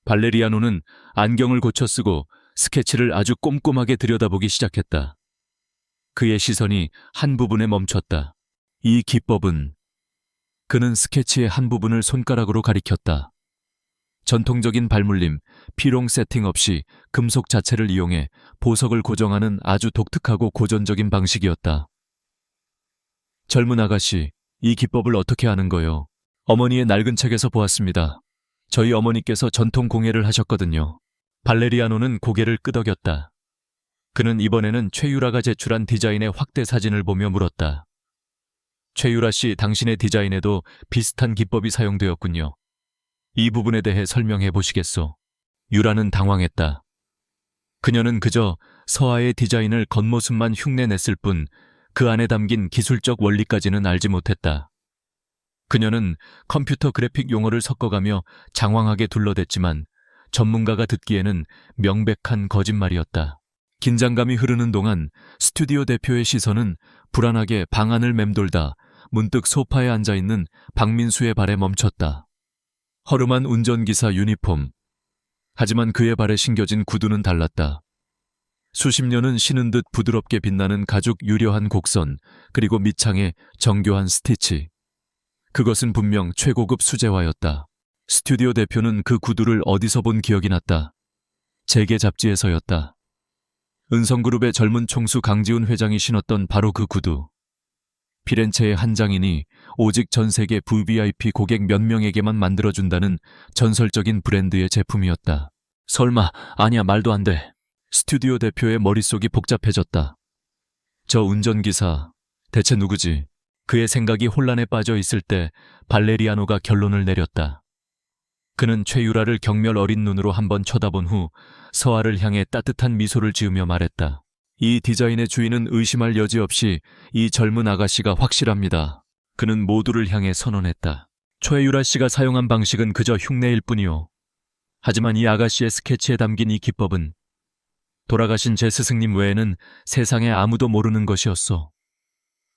발레리아노는 안경을 고쳐 쓰고 스케치를 아주 꼼꼼하게 들여다보기 시작했다. 그의 시선이 한 부분에 멈췄다. 이 기법은... 그는 스케치의 한 부분을 손가락으로 가리켰다. 전통적인 발물림, 피롱 세팅 없이 금속 자체를 이용해 보석을 고정하는 아주 독특하고 고전적인 방식이었다. 젊은 아가씨, 이 기법을 어떻게 아는 거요? 어머니의 낡은 책에서 보았습니다. 저희 어머니께서 전통 공예를 하셨거든요. 발레리아노는 고개를 끄덕였다. 그는 이번에는 최유라가 제출한 디자인의 확대 사진을 보며 물었다. 최유라 씨, 당신의 디자인에도 비슷한 기법이 사용되었군요. 이 부분에 대해 설명해 보시겠소? 유라는 당황했다. 그녀는 그저 서아의 디자인을 겉모습만 흉내냈을 뿐 그 안에 담긴 기술적 원리까지는 알지 못했다. 그녀는 컴퓨터 그래픽 용어를 섞어가며 장황하게 둘러댔지만 전문가가 듣기에는 명백한 거짓말이었다. 긴장감이 흐르는 동안 스튜디오 대표의 시선은 불안하게 방 안을 맴돌다 문득 소파에 앉아있는 박민수의 발에 멈췄다. 허름한 운전기사 유니폼. 하지만 그의 발에 신겨진 구두는 달랐다. 수십 년은 신은 듯 부드럽게 빛나는 가죽 유려한 곡선, 그리고 밑창에 정교한 스티치. 그것은 분명 최고급 수제화였다. 스튜디오 대표는 그 구두를 어디서 본 기억이 났다. 재계 잡지에서였다. 은성그룹의 젊은 총수 강지훈 회장이 신었던 바로 그 구두. 피렌체의 한 장인이 오직 전 세계 VVIP 고객 몇 명에게만 만들어준다는 전설적인 브랜드의 제품이었다. 설마, 아니야, 말도 안 돼. 스튜디오 대표의 머릿속이 복잡해졌다. 저 운전기사, 대체 누구지? 그의 생각이 혼란에 빠져 있을 때 발레리아노가 결론을 내렸다. 그는 최유라를 경멸 어린 눈으로 한번 쳐다본 후 서아를 향해 따뜻한 미소를 지으며 말했다. 이 디자인의 주인은 의심할 여지 없이 이 젊은 아가씨가 확실합니다. 그는 모두를 향해 선언했다. 최유라 씨가 사용한 방식은 그저 흉내일 뿐이요. 하지만 이 아가씨의 스케치에 담긴 이 기법은 돌아가신 제 스승님 외에는 세상에 아무도 모르는 것이었소.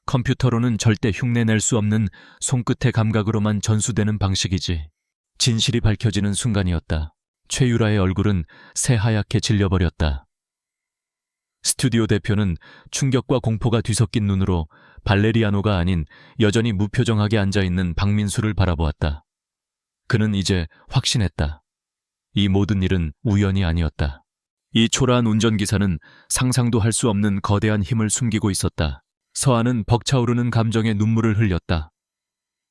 컴퓨터로는 절대 흉내낼 수 없는 손끝의 감각으로만 전수되는 방식이지. 진실이 밝혀지는 순간이었다. 최유라의 얼굴은 새하얗게 질려버렸다. 스튜디오 대표는 충격과 공포가 뒤섞인 눈으로 발레리아노가 아닌 여전히 무표정하게 앉아있는 박민수를 바라보았다. 그는 이제 확신했다. 이 모든 일은 우연이 아니었다. 이 초라한 운전기사는 상상도 할 수 없는 거대한 힘을 숨기고 있었다. 서아는 벅차오르는 감정에 눈물을 흘렸다.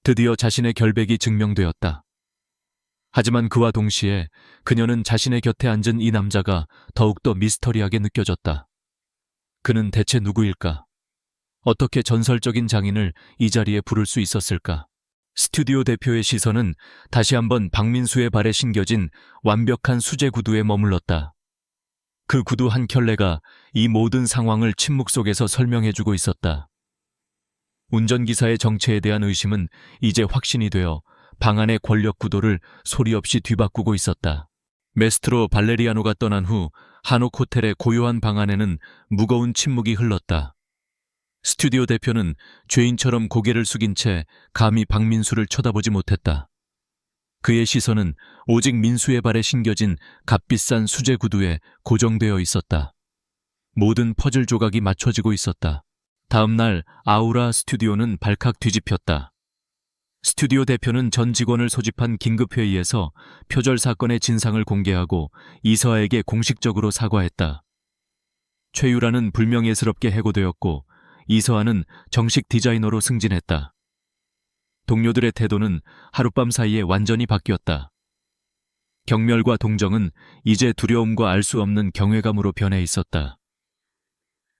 드디어 자신의 결백이 증명되었다. 하지만 그와 동시에 그녀는 자신의 곁에 앉은 이 남자가 더욱더 미스터리하게 느껴졌다. 그는 대체 누구일까? 어떻게 전설적인 장인을 이 자리에 부를 수 있었을까? 스튜디오 대표의 시선은 다시 한번 박민수의 발에 신겨진 완벽한 수제 구두에 머물렀다. 그 구두 한 켤레가 이 모든 상황을 침묵 속에서 설명해주고 있었다. 운전기사의 정체에 대한 의심은 이제 확신이 되어 방 안의 권력 구도를 소리 없이 뒤바꾸고 있었다. 메스트로 발레리아노가 떠난 후 한옥 호텔의 고요한 방 안에는 무거운 침묵이 흘렀다. 스튜디오 대표는 죄인처럼 고개를 숙인 채 감히 박민수를 쳐다보지 못했다. 그의 시선은 오직 민수의 발에 신겨진 값비싼 수제 구두에 고정되어 있었다. 모든 퍼즐 조각이 맞춰지고 있었다. 다음 날 아우라 스튜디오는 발칵 뒤집혔다. 스튜디오 대표는 전 직원을 소집한 긴급회의에서 표절 사건의 진상을 공개하고 이서아에게 공식적으로 사과했다. 최유라는 불명예스럽게 해고되었고 이서아는 정식 디자이너로 승진했다. 동료들의 태도는 하룻밤 사이에 완전히 바뀌었다. 경멸과 동정은 이제 두려움과 알 수 없는 경외감으로 변해 있었다.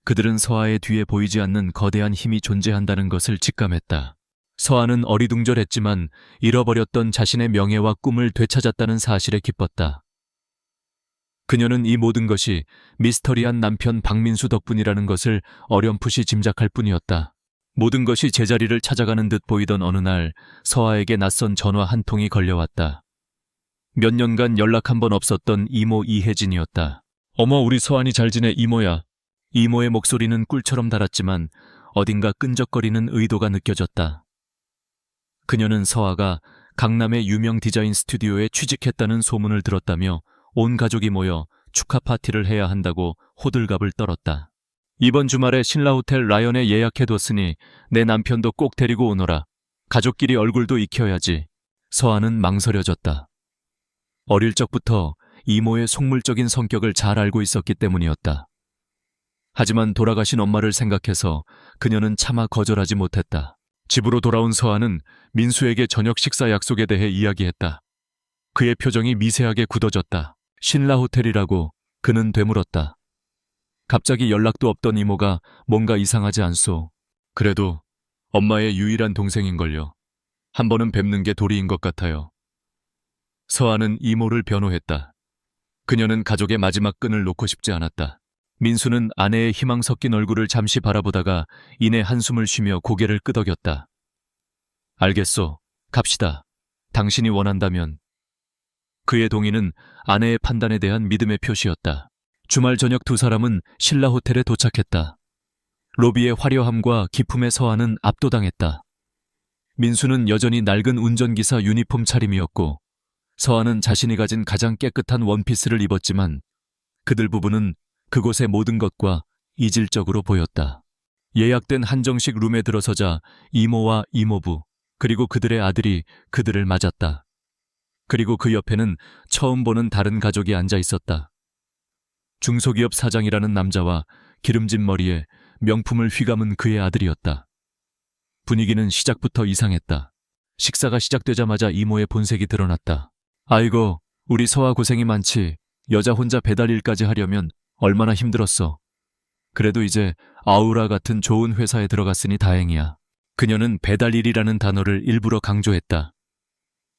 그들은 서아의 뒤에 보이지 않는 거대한 힘이 존재한다는 것을 직감했다. 서아는 어리둥절했지만 잃어버렸던 자신의 명예와 꿈을 되찾았다는 사실에 기뻤다. 그녀는 이 모든 것이 미스터리한 남편 박민수 덕분이라는 것을 어렴풋이 짐작할 뿐이었다. 모든 것이 제자리를 찾아가는 듯 보이던 어느 날 서아에게 낯선 전화 한 통이 걸려왔다. 몇 년간 연락 한 번 없었던 이모 이혜진이었다. 어머, 우리 서안이 잘 지내, 이모야. 이모의 목소리는 꿀처럼 달았지만 어딘가 끈적거리는 의도가 느껴졌다. 그녀는 서아가 강남의 유명 디자인 스튜디오에 취직했다는 소문을 들었다며 온 가족이 모여 축하 파티를 해야 한다고 호들갑을 떨었다. 이번 주말에 신라호텔 라연에 예약해뒀으니 내 남편도 꼭 데리고 오너라. 가족끼리 얼굴도 익혀야지. 서아는 망설여졌다. 어릴 적부터 이모의 속물적인 성격을 잘 알고 있었기 때문이었다. 하지만 돌아가신 엄마를 생각해서 그녀는 차마 거절하지 못했다. 집으로 돌아온 서아는 민수에게 저녁 식사 약속에 대해 이야기했다. 그의 표정이 미세하게 굳어졌다. 신라호텔이라고 그는 되물었다. 갑자기 연락도 없던 이모가 뭔가 이상하지 않소. 그래도 엄마의 유일한 동생인걸요. 한 번은 뵙는 게 도리인 것 같아요. 서아는 이모를 변호했다. 그녀는 가족의 마지막 끈을 놓고 싶지 않았다. 민수는 아내의 희망 섞인 얼굴을 잠시 바라보다가 이내 한숨을 쉬며 고개를 끄덕였다. 알겠소. 갑시다. 당신이 원한다면. 그의 동의는 아내의 판단에 대한 믿음의 표시였다. 주말 저녁 두 사람은 신라 호텔에 도착했다. 로비의 화려함과 기품의 서아는 압도당했다. 민수는 여전히 낡은 운전기사 유니폼 차림이었고 서아는 자신이 가진 가장 깨끗한 원피스를 입었지만 그들 부부는 그곳의 모든 것과 이질적으로 보였다. 예약된 한정식 룸에 들어서자 이모와 이모부 그리고 그들의 아들이 그들을 맞았다. 그리고 그 옆에는 처음 보는 다른 가족이 앉아 있었다. 중소기업 사장이라는 남자와 기름진 머리에 명품을 휘감은 그의 아들이었다. 분위기는 시작부터 이상했다. 식사가 시작되자마자 이모의 본색이 드러났다. 아이고, 우리 서아 고생이 많지. 여자 혼자 배달 일까지 하려면 얼마나 힘들었어. 그래도 이제 아우라 같은 좋은 회사에 들어갔으니 다행이야. 그녀는 배달 일이라는 단어를 일부러 강조했다.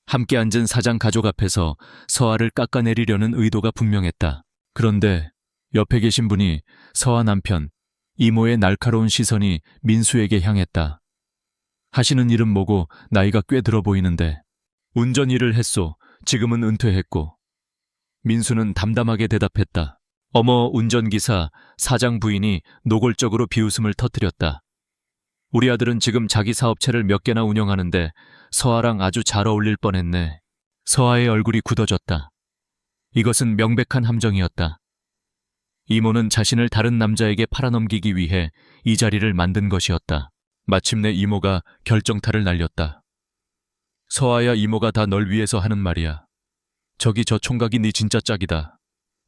함께 앉은 사장 가족 앞에서 서아를 깎아내리려는 의도가 분명했다. 그런데 옆에 계신 분이 서아 남편, 이모의 날카로운 시선이 민수에게 향했다. 하시는 일은 뭐고 나이가 꽤 들어 보이는데. 운전 일을 했소. 지금은 은퇴했고. 민수는 담담하게 대답했다. 어머, 운전기사, 사장 부인이 노골적으로 비웃음을 터뜨렸다. 우리 아들은 지금 자기 사업체를 몇 개나 운영하는데 서아랑 아주 잘 어울릴 뻔했네. 서아의 얼굴이 굳어졌다. 이것은 명백한 함정이었다. 이모는 자신을 다른 남자에게 팔아넘기기 위해 이 자리를 만든 것이었다. 마침내 이모가 결정타를 날렸다. 서아야, 이모가 다 널 위해서 하는 말이야. 저기 저 총각이 네 진짜 짝이다.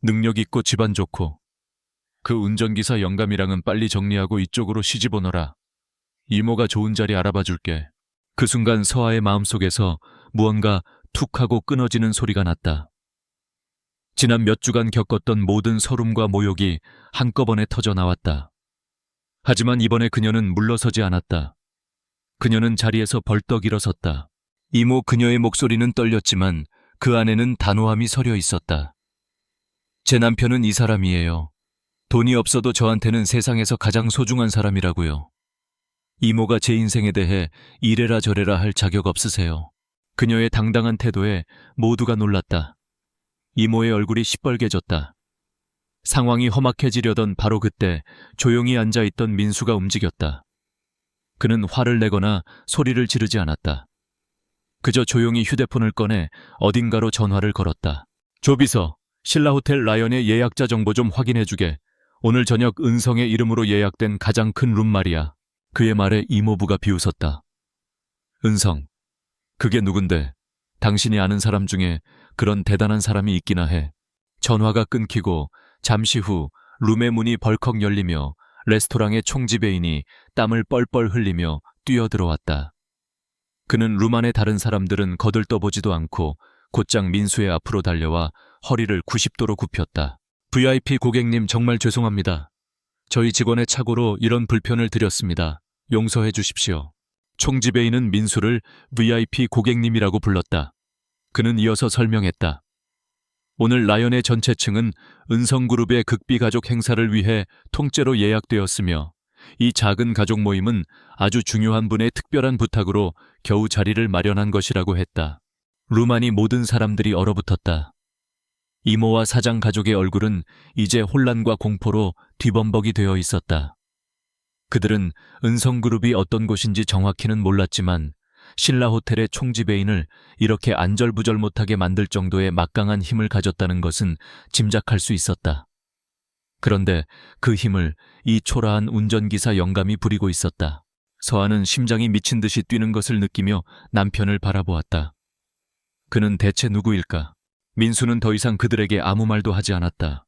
능력 있고 집안 좋고. 그 운전기사 영감이랑은 빨리 정리하고 이쪽으로 시집 오너라. 이모가 좋은 자리 알아봐 줄게. 그 순간 서아의 마음속에서 무언가 툭 하고 끊어지는 소리가 났다. 지난 몇 주간 겪었던 모든 서름과 모욕이 한꺼번에 터져 나왔다. 하지만 이번에 그녀는 물러서지 않았다. 그녀는 자리에서 벌떡 일어섰다. 이모 그녀의 목소리는 떨렸지만 그 안에는 단호함이 서려 있었다. 제 남편은 이 사람이에요. 돈이 없어도 저한테는 세상에서 가장 소중한 사람이라고요. 이모가 제 인생에 대해 이래라 저래라 할 자격 없으세요. 그녀의 당당한 태도에 모두가 놀랐다. 이모의 얼굴이 시뻘개졌다. 상황이 험악해지려던 바로 그때 조용히 앉아있던 민수가 움직였다. 그는 화를 내거나 소리를 지르지 않았다. 그저 조용히 휴대폰을 꺼내 어딘가로 전화를 걸었다. 조비서, 신라호텔 라연의 예약자 정보 좀 확인해주게. 오늘 저녁 은성의 이름으로 예약된 가장 큰 룸 말이야. 그의 말에 이모부가 비웃었다. 은성, 그게 누군데? 당신이 아는 사람 중에 그런 대단한 사람이 있기나 해. 전화가 끊기고 잠시 후 룸의 문이 벌컥 열리며 레스토랑의 총지배인이 땀을 뻘뻘 흘리며 뛰어들어왔다. 그는 룸 안의 다른 사람들은 거들떠보지도 않고 곧장 민수의 앞으로 달려와 허리를 90도로 굽혔다. VIP 고객님, 정말 죄송합니다. 저희 직원의 착오로 이런 불편을 드렸습니다. 용서해 주십시오. 총지배인은 민수를 VIP 고객님이라고 불렀다. 그는 이어서 설명했다. 오늘 라연의 전체 층은 은성그룹의 극비가족 행사를 위해 통째로 예약되었으며 이 작은 가족 모임은 아주 중요한 분의 특별한 부탁으로 겨우 자리를 마련한 것이라고 했다. 룸 안이 모든 사람들이 얼어붙었다. 이모와 사장 가족의 얼굴은 이제 혼란과 공포로 뒤범벅이 되어 있었다. 그들은 은성그룹이 어떤 곳인지 정확히는 몰랐지만 신라호텔의 총지배인을 이렇게 안절부절 못하게 만들 정도의 막강한 힘을 가졌다는 것은 짐작할 수 있었다. 그런데 그 힘을 이 초라한 운전기사 영감이 부리고 있었다. 서아는 심장이 미친 듯이 뛰는 것을 느끼며 남편을 바라보았다. 그는 대체 누구일까? 민수는 더 이상 그들에게 아무 말도 하지 않았다.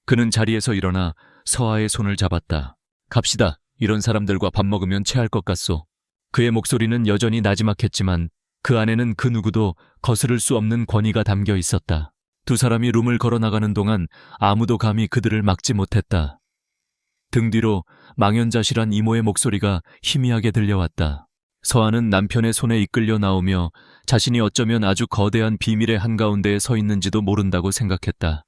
그는 자리에서 일어나 서아의 손을 잡았다. 갑시다. 이런 사람들과 밥 먹으면 체할 것 같소. 그의 목소리는 여전히 나지막했지만 그 안에는 그 누구도 거스를 수 없는 권위가 담겨 있었다. 두 사람이 룸을 걸어나가는 동안 아무도 감히 그들을 막지 못했다. 등 뒤로 망연자실한 이모의 목소리가 희미하게 들려왔다. 서아는 남편의 손에 이끌려 나오며 자신이 어쩌면 아주 거대한 비밀의 한가운데에 서 있는지도 모른다고 생각했다.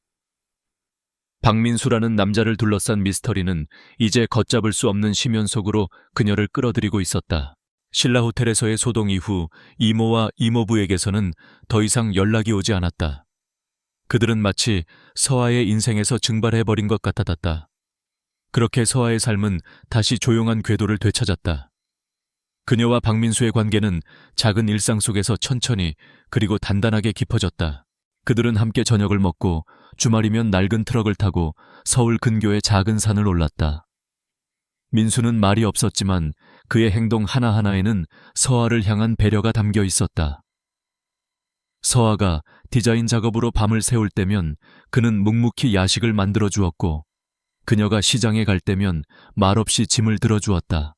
박민수라는 남자를 둘러싼 미스터리는 이제 걷잡을 수 없는 심연 속으로 그녀를 끌어들이고 있었다. 신라호텔에서의 소동 이후 이모와 이모부에게서는 더 이상 연락이 오지 않았다. 그들은 마치 서아의 인생에서 증발해버린 것 같았다. 그렇게 서아의 삶은 다시 조용한 궤도를 되찾았다. 그녀와 박민수의 관계는 작은 일상 속에서 천천히 그리고 단단하게 깊어졌다. 그들은 함께 저녁을 먹고 주말이면 낡은 트럭을 타고 서울 근교의 작은 산을 올랐다. 민수는 말이 없었지만 그의 행동 하나하나에는 서아를 향한 배려가 담겨 있었다. 서아가 디자인 작업으로 밤을 새울 때면 그는 묵묵히 야식을 만들어 주었고 그녀가 시장에 갈 때면 말없이 짐을 들어주었다.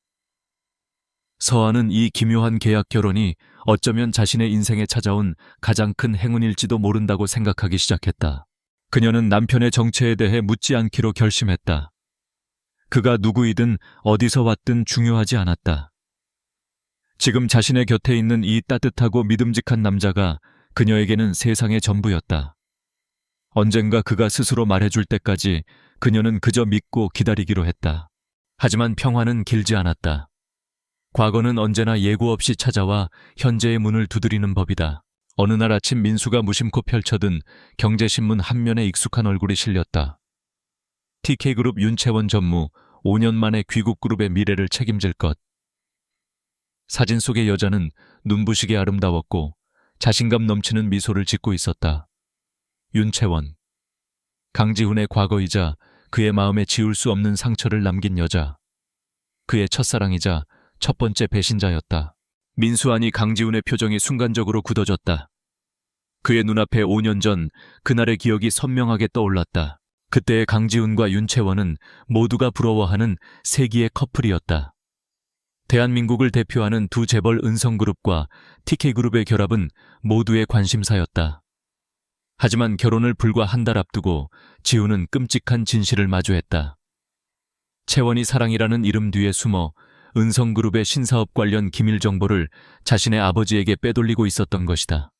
서아는 이 기묘한 계약 결혼이 어쩌면 자신의 인생에 찾아온 가장 큰 행운일지도 모른다고 생각하기 시작했다. 그녀는 남편의 정체에 대해 묻지 않기로 결심했다. 그가 누구이든 어디서 왔든 중요하지 않았다. 지금 자신의 곁에 있는 이 따뜻하고 믿음직한 남자가 그녀에게는 세상의 전부였다. 언젠가 그가 스스로 말해줄 때까지 그녀는 그저 믿고 기다리기로 했다. 하지만 평화는 길지 않았다. 과거는 언제나 예고 없이 찾아와 현재의 문을 두드리는 법이다. 어느 날 아침 민수가 무심코 펼쳐든 경제신문 한 면에 익숙한 얼굴이 실렸다. TK그룹 윤채원 전무, 5년 만에 귀국그룹의 미래를 책임질 것. 사진 속의 여자는 눈부시게 아름다웠고 자신감 넘치는 미소를 짓고 있었다. 윤채원. 강지훈의 과거이자 그의 마음에 지울 수 없는 상처를 남긴 여자. 그의 첫사랑이자 첫 번째 배신자였다. 민수 아니 강지훈의 표정이 순간적으로 굳어졌다. 그의 눈앞에 5년 전 그날의 기억이 선명하게 떠올랐다. 그때의 강지훈과 윤채원은 모두가 부러워하는 세기의 커플이었다. 대한민국을 대표하는 두 재벌 은성그룹과 TK그룹의 결합은 모두의 관심사였다. 하지만 결혼을 불과 한 달 앞두고 지훈은 끔찍한 진실을 마주했다. 채원이 사랑이라는 이름 뒤에 숨어 은성그룹의 신사업 관련 기밀 정보를 자신의 아버지에게 빼돌리고 있었던 것이다.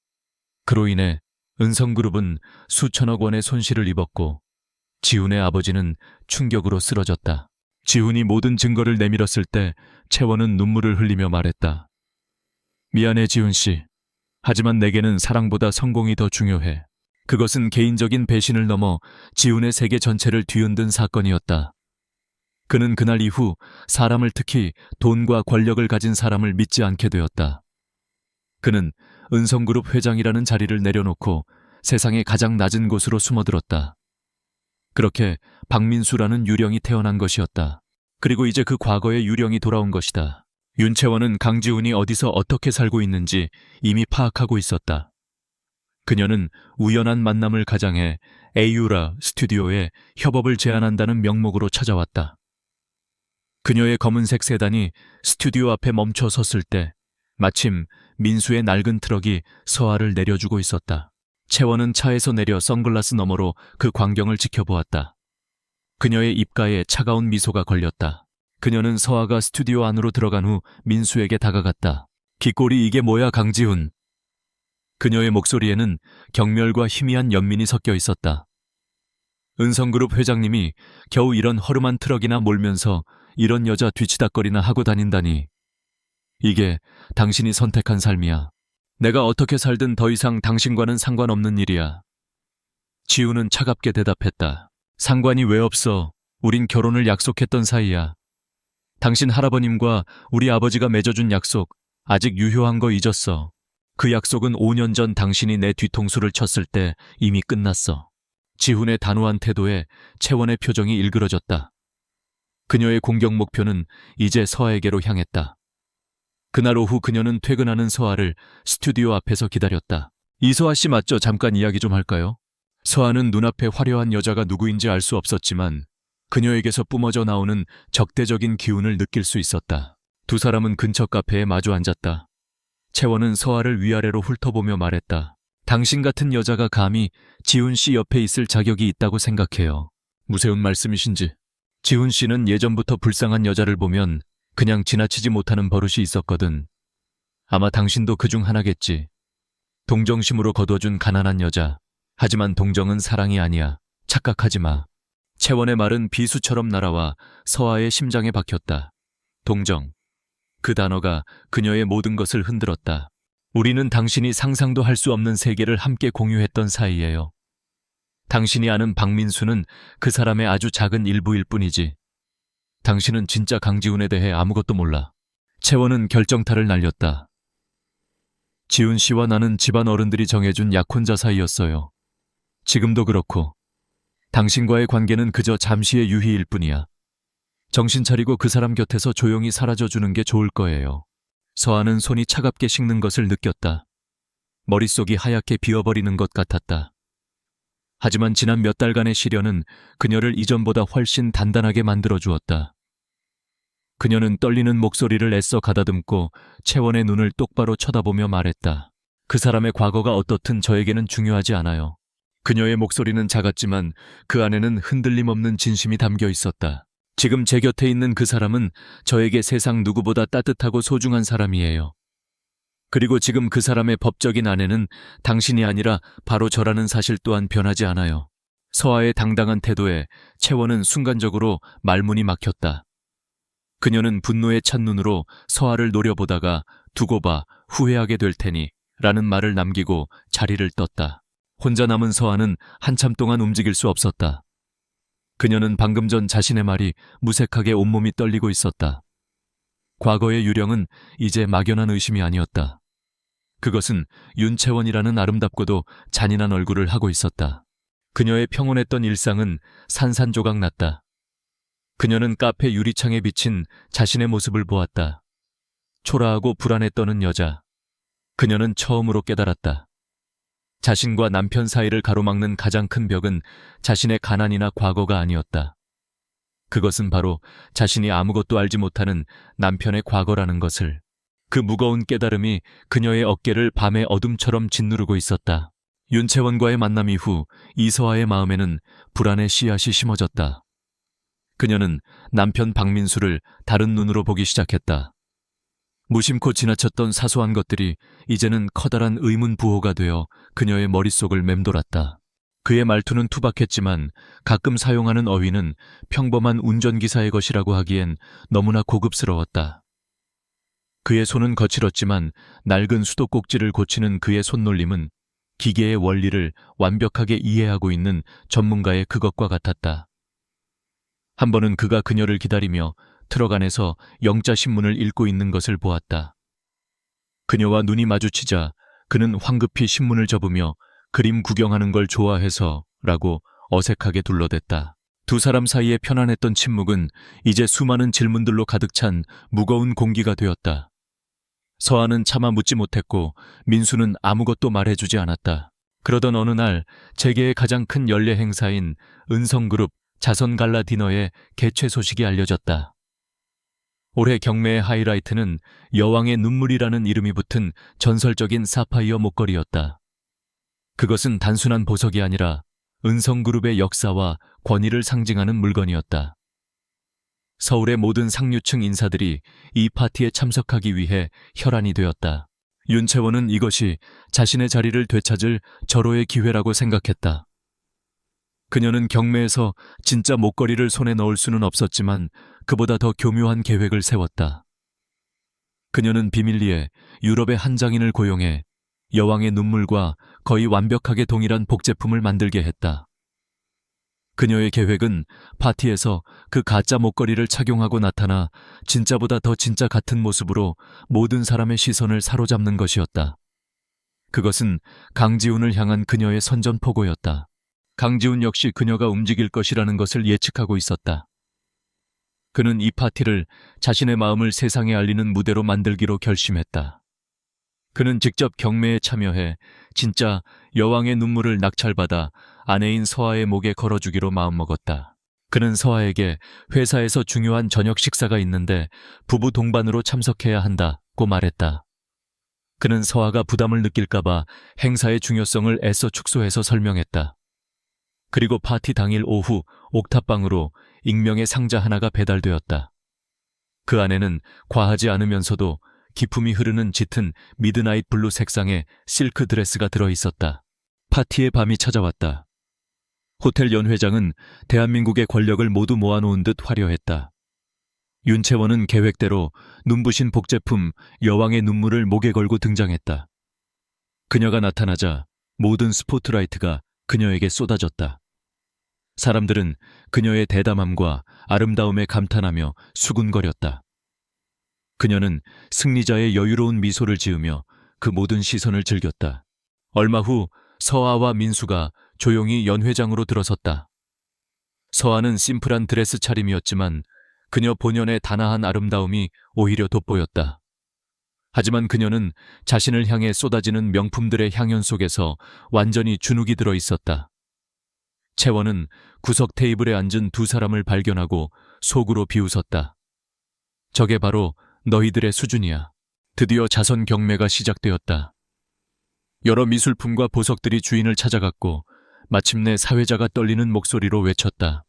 그로 인해 은성그룹은 수천억 원의 손실을 입었고 지훈의 아버지는 충격으로 쓰러졌다. 지훈이 모든 증거를 내밀었을 때 채원은 눈물을 흘리며 말했다. 미안해 지훈 씨. 하지만 내게는 사랑보다 성공이 더 중요해. 그것은 개인적인 배신을 넘어 지훈의 세계 전체를 뒤흔든 사건이었다. 그는 그날 이후 사람을 특히 돈과 권력을 가진 사람을 믿지 않게 되었다. 그는 은성그룹 회장이라는 자리를 내려놓고 세상의 가장 낮은 곳으로 숨어들었다. 그렇게 박민수라는 유령이 태어난 것이었다. 그리고 이제 그 과거의 유령이 돌아온 것이다. 윤채원은 강지훈이 어디서 어떻게 살고 있는지 이미 파악하고 있었다. 그녀는 우연한 만남을 가장해 에이유라 스튜디오에 협업을 제안한다는 명목으로 찾아왔다. 그녀의 검은색 세단이 스튜디오 앞에 멈춰 섰을 때 마침 민수의 낡은 트럭이 서아를 내려주고 있었다. 채원은 차에서 내려 선글라스 너머로 그 광경을 지켜보았다. 그녀의 입가에 차가운 미소가 걸렸다. 그녀는 서아가 스튜디오 안으로 들어간 후 민수에게 다가갔다. 기꼴이 이게 뭐야 강지훈. 그녀의 목소리에는 경멸과 희미한 연민이 섞여 있었다. 은성그룹 회장님이 겨우 이런 허름한 트럭이나 몰면서 이런 여자 뒤치다거리나 하고 다닌다니. 이게 당신이 선택한 삶이야. 내가 어떻게 살든 더 이상 당신과는 상관없는 일이야. 지우는 차갑게 대답했다. 상관이 왜 없어. 우린 결혼을 약속했던 사이야. 당신 할아버님과 우리 아버지가 맺어준 약속 아직 유효한 거 잊었어. 그 약속은 5년 전 당신이 내 뒤통수를 쳤을 때 이미 끝났어. 지훈의 단호한 태도에 채원의 표정이 일그러졌다. 그녀의 공격 목표는 이제 서아에게로 향했다. 그날 오후 그녀는 퇴근하는 서아를 스튜디오 앞에서 기다렸다. 이서아 씨 맞죠? 잠깐 이야기 좀 할까요? 서아는 눈앞에 화려한 여자가 누구인지 알 수 없었지만 그녀에게서 뿜어져 나오는 적대적인 기운을 느낄 수 있었다. 두 사람은 근처 카페에 마주 앉았다. 채원은 서아를 위아래로 훑어보며 말했다. 당신 같은 여자가 감히 지훈 씨 옆에 있을 자격이 있다고 생각해요. 무슨 말씀이신지. 지훈 씨는 예전부터 불쌍한 여자를 보면 그냥 지나치지 못하는 버릇이 있었거든. 아마 당신도 그중 하나겠지. 동정심으로 거둬준 가난한 여자. 하지만 동정은 사랑이 아니야. 착각하지 마. 채원의 말은 비수처럼 날아와 서아의 심장에 박혔다. 동정. 그 단어가 그녀의 모든 것을 흔들었다. 우리는 당신이 상상도 할 수 없는 세계를 함께 공유했던 사이예요. 당신이 아는 박민수는 그 사람의 아주 작은 일부일 뿐이지. 당신은 진짜 강지훈에 대해 아무것도 몰라. 채원은 결정타를 날렸다. 지훈 씨와 나는 집안 어른들이 정해준 약혼자 사이였어요. 지금도 그렇고. 당신과의 관계는 그저 잠시의 유희일 뿐이야. 정신 차리고 그 사람 곁에서 조용히 사라져주는 게 좋을 거예요. 서아는 손이 차갑게 식는 것을 느꼈다. 머릿속이 하얗게 비어버리는 것 같았다. 하지만 지난 몇 달간의 시련은 그녀를 이전보다 훨씬 단단하게 만들어주었다. 그녀는 떨리는 목소리를 애써 가다듬고 채원의 눈을 똑바로 쳐다보며 말했다. 그 사람의 과거가 어떻든 저에게는 중요하지 않아요. 그녀의 목소리는 작았지만 그 안에는 흔들림 없는 진심이 담겨 있었다. 지금 제 곁에 있는 그 사람은 저에게 세상 누구보다 따뜻하고 소중한 사람이에요. 그리고 지금 그 사람의 법적인 아내는 당신이 아니라 바로 저라는 사실 또한 변하지 않아요. 서아의 당당한 태도에 채원은 순간적으로 말문이 막혔다. 그녀는 분노에 찬 눈으로 서아를 노려보다가 두고 봐, 후회하게 될 테니 라는 말을 남기고 자리를 떴다. 혼자 남은 서아는 한참 동안 움직일 수 없었다. 그녀는 방금 전 자신의 말이 무색하게 온몸이 떨리고 있었다. 과거의 유령은 이제 막연한 의심이 아니었다. 그것은 윤채원이라는 아름답고도 잔인한 얼굴을 하고 있었다. 그녀의 평온했던 일상은 산산조각 났다. 그녀는 카페 유리창에 비친 자신의 모습을 보았다. 초라하고 불안에 떠는 여자. 그녀는 처음으로 깨달았다. 자신과 남편 사이를 가로막는 가장 큰 벽은 자신의 가난이나 과거가 아니었다. 그것은 바로 자신이 아무것도 알지 못하는 남편의 과거라는 것을. 그 무거운 깨달음이 그녀의 어깨를 밤의 어둠처럼 짓누르고 있었다. 윤채원과의 만남 이후 이서아의 마음에는 불안의 씨앗이 심어졌다. 그녀는 남편 박민수를 다른 눈으로 보기 시작했다. 무심코 지나쳤던 사소한 것들이 이제는 커다란 의문부호가 되어 그녀의 머릿속을 맴돌았다. 그의 말투는 투박했지만 가끔 사용하는 어휘는 평범한 운전기사의 것이라고 하기엔 너무나 고급스러웠다. 그의 손은 거칠었지만 낡은 수도꼭지를 고치는 그의 손놀림은 기계의 원리를 완벽하게 이해하고 있는 전문가의 그것과 같았다. 한 번은 그가 그녀를 기다리며 트럭 안에서 영자 신문을 읽고 있는 것을 보았다. 그녀와 눈이 마주치자 그는 황급히 신문을 접으며 그림 구경하는 걸 좋아해서 라고 어색하게 둘러댔다. 두 사람 사이에 편안했던 침묵은 이제 수많은 질문들로 가득 찬 무거운 공기가 되었다. 서아는 차마 묻지 못했고 민수는 아무것도 말해주지 않았다. 그러던 어느 날 재계의 가장 큰 연례 행사인 은성그룹 자선갈라 디너의 개최 소식이 알려졌다. 올해 경매의 하이라이트는 여왕의 눈물이라는 이름이 붙은 전설적인 사파이어 목걸이였다. 그것은 단순한 보석이 아니라 은성그룹의 역사와 권위를 상징하는 물건이었다. 서울의 모든 상류층 인사들이 이 파티에 참석하기 위해 혈안이 되었다. 윤채원은 이것이 자신의 자리를 되찾을 절호의 기회라고 생각했다. 그녀는 경매에서 진짜 목걸이를 손에 넣을 수는 없었지만 그보다 더 교묘한 계획을 세웠다. 그녀는 비밀리에 유럽의 한 장인을 고용해 여왕의 눈물과 거의 완벽하게 동일한 복제품을 만들게 했다. 그녀의 계획은 파티에서 그 가짜 목걸이를 착용하고 나타나 진짜보다 더 진짜 같은 모습으로 모든 사람의 시선을 사로잡는 것이었다. 그것은 강지훈을 향한 그녀의 선전포고였다. 강지훈 역시 그녀가 움직일 것이라는 것을 예측하고 있었다. 그는 이 파티를 자신의 마음을 세상에 알리는 무대로 만들기로 결심했다. 그는 직접 경매에 참여해 진짜 여왕의 눈물을 낙찰받아 아내인 서아의 목에 걸어주기로 마음먹었다. 그는 서아에게 회사에서 중요한 저녁 식사가 있는데 부부 동반으로 참석해야 한다고 말했다. 그는 서아가 부담을 느낄까봐 행사의 중요성을 애써 축소해서 설명했다. 그리고 파티 당일 오후 옥탑방으로 익명의 상자 하나가 배달되었다. 그 안에는 과하지 않으면서도 기품이 흐르는 짙은 미드나잇 블루 색상의 실크 드레스가 들어있었다. 파티의 밤이 찾아왔다. 호텔 연회장은 대한민국의 권력을 모두 모아놓은 듯 화려했다. 윤채원은 계획대로 눈부신 복제품 여왕의 눈물을 목에 걸고 등장했다. 그녀가 나타나자 모든 스포트라이트가 그녀에게 쏟아졌다. 사람들은 그녀의 대담함과 아름다움에 감탄하며 수군거렸다. 그녀는 승리자의 여유로운 미소를 지으며 그 모든 시선을 즐겼다. 얼마 후 서아와 민수가 조용히 연회장으로 들어섰다. 서아는 심플한 드레스 차림이었지만 그녀 본연의 단아한 아름다움이 오히려 돋보였다. 하지만 그녀는 자신을 향해 쏟아지는 명품들의 향연 속에서 완전히 주눅이 들어 있었다. 채원은 구석 테이블에 앉은 두 사람을 발견하고 속으로 비웃었다. 저게 바로 너희들의 수준이야. 드디어 자선 경매가 시작되었다. 여러 미술품과 보석들이 주인을 찾아갔고 마침내 사회자가 떨리는 목소리로 외쳤다.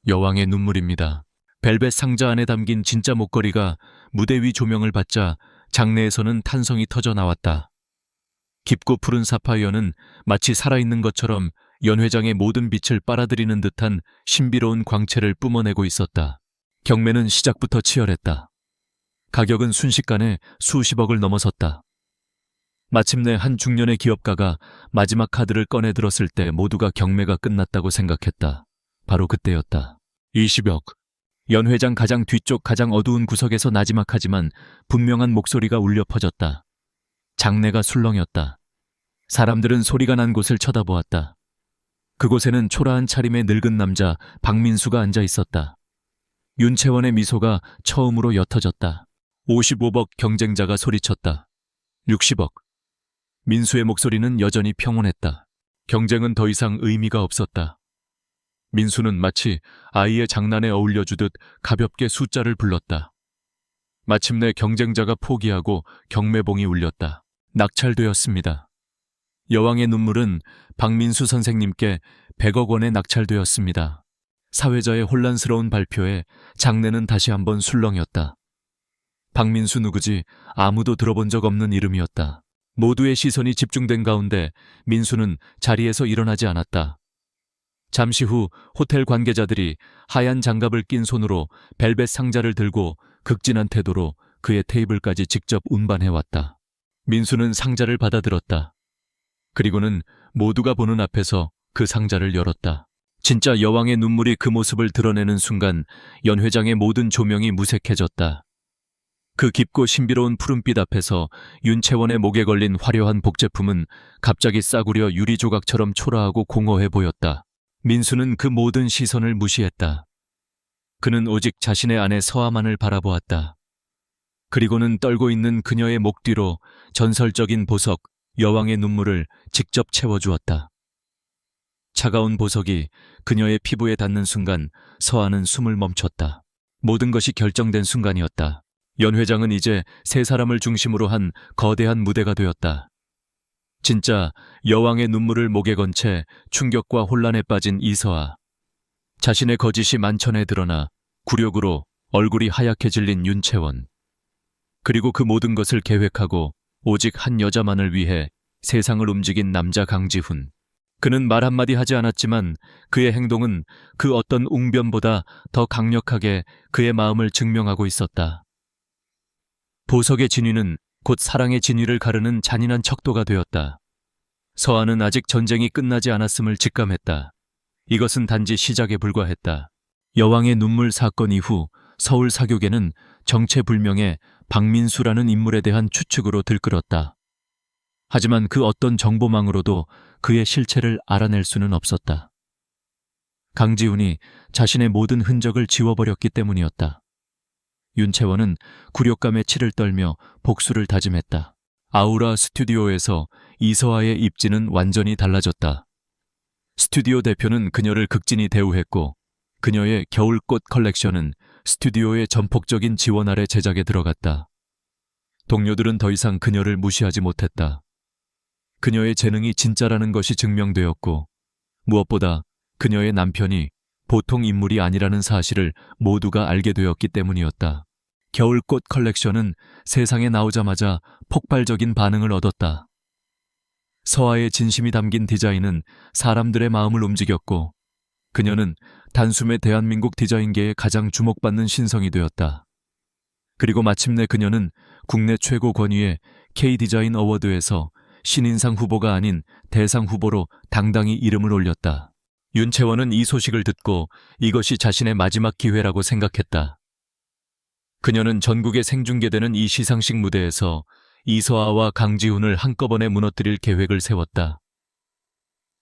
여왕의 눈물입니다. 벨벳 상자 안에 담긴 진짜 목걸이가 무대 위 조명을 받자 장내에서는 탄성이 터져 나왔다. 깊고 푸른 사파이어는 마치 살아있는 것처럼 연회장의 모든 빛을 빨아들이는 듯한 신비로운 광채를 뿜어내고 있었다. 경매는 시작부터 치열했다. 가격은 순식간에 수십억을 넘어섰다. 마침내 한 중년의 기업가가 마지막 카드를 꺼내 들었을 때 모두가 경매가 끝났다고 생각했다. 바로 그때였다. 20억. 연회장 가장 뒤쪽 가장 어두운 구석에서 나지막하지만 분명한 목소리가 울려 퍼졌다. 장내가 술렁였다. 사람들은 소리가 난 곳을 쳐다보았다. 그곳에는 초라한 차림의 늙은 남자 박민수가 앉아 있었다. 윤채원의 미소가 처음으로 옅어졌다. 55억 경쟁자가 소리쳤다. 60억. 민수의 목소리는 여전히 평온했다. 경쟁은 더 이상 의미가 없었다. 민수는 마치 아이의 장난에 어울려주듯 가볍게 숫자를 불렀다. 마침내 경쟁자가 포기하고 경매봉이 울렸다. 낙찰되었습니다. 여왕의 눈물은 박민수 선생님께 100억 원에 낙찰되었습니다. 사회자의 혼란스러운 발표에 장내는 다시 한번 술렁였다. 박민수 누구지 아무도 들어본 적 없는 이름이었다. 모두의 시선이 집중된 가운데 민수는 자리에서 일어나지 않았다. 잠시 후 호텔 관계자들이 하얀 장갑을 낀 손으로 벨벳 상자를 들고 극진한 태도로 그의 테이블까지 직접 운반해왔다. 민수는 상자를 받아들었다. 그리고는 모두가 보는 앞에서 그 상자를 열었다. 진짜 여왕의 눈물이 그 모습을 드러내는 순간 연회장의 모든 조명이 무색해졌다. 그 깊고 신비로운 푸른빛 앞에서 윤채원의 목에 걸린 화려한 복제품은 갑자기 싸구려 유리 조각처럼 초라하고 공허해 보였다. 민수는 그 모든 시선을 무시했다. 그는 오직 자신의 아내 서아만을 바라보았다. 그리고는 떨고 있는 그녀의 목 뒤로 전설적인 보석, 여왕의 눈물을 직접 채워주었다. 차가운 보석이 그녀의 피부에 닿는 순간 서아는 숨을 멈췄다. 모든 것이 결정된 순간이었다. 연회장은 이제 세 사람을 중심으로 한 거대한 무대가 되었다. 진짜 여왕의 눈물을 목에 건 채 충격과 혼란에 빠진 이서아. 자신의 거짓이 만천에 드러나 굴욕으로 얼굴이 하얗게 질린 윤채원. 그리고 그 모든 것을 계획하고 오직 한 여자만을 위해 세상을 움직인 남자 강지훈. 그는 말 한마디 하지 않았지만 그의 행동은 그 어떤 웅변보다 더 강력하게 그의 마음을 증명하고 있었다. 보석의 진위는 곧 사랑의 진위를 가르는 잔인한 척도가 되었다. 서아는 아직 전쟁이 끝나지 않았음을 직감했다. 이것은 단지 시작에 불과했다. 여왕의 눈물 사건 이후 서울 사교계는 정체불명의 박민수라는 인물에 대한 추측으로 들끓었다. 하지만 그 어떤 정보망으로도 그의 실체를 알아낼 수는 없었다. 강지훈이 자신의 모든 흔적을 지워버렸기 때문이었다. 윤채원은 굴욕감에 치를 떨며 복수를 다짐했다. 아우라 스튜디오에서 이서아의 입지는 완전히 달라졌다. 스튜디오 대표는 그녀를 극진히 대우했고 그녀의 겨울꽃 컬렉션은 스튜디오의 전폭적인 지원 아래 제작에 들어갔다. 동료들은 더 이상 그녀를 무시하지 못했다. 그녀의 재능이 진짜라는 것이 증명되었고 무엇보다 그녀의 남편이 보통 인물이 아니라는 사실을 모두가 알게 되었기 때문이었다. 겨울꽃 컬렉션은 세상에 나오자마자 폭발적인 반응을 얻었다. 서아의 진심이 담긴 디자인은 사람들의 마음을 움직였고 그녀는 단숨에 대한민국 디자인계에 가장 주목받는 신성이 되었다. 그리고 마침내 그녀는 국내 최고 권위의 K디자인 어워드에서 신인상 후보가 아닌 대상 후보로 당당히 이름을 올렸다. 윤채원은 이 소식을 듣고 이것이 자신의 마지막 기회라고 생각했다. 그녀는 전국에 생중계되는 이 시상식 무대에서 이서아와 강지훈을 한꺼번에 무너뜨릴 계획을 세웠다.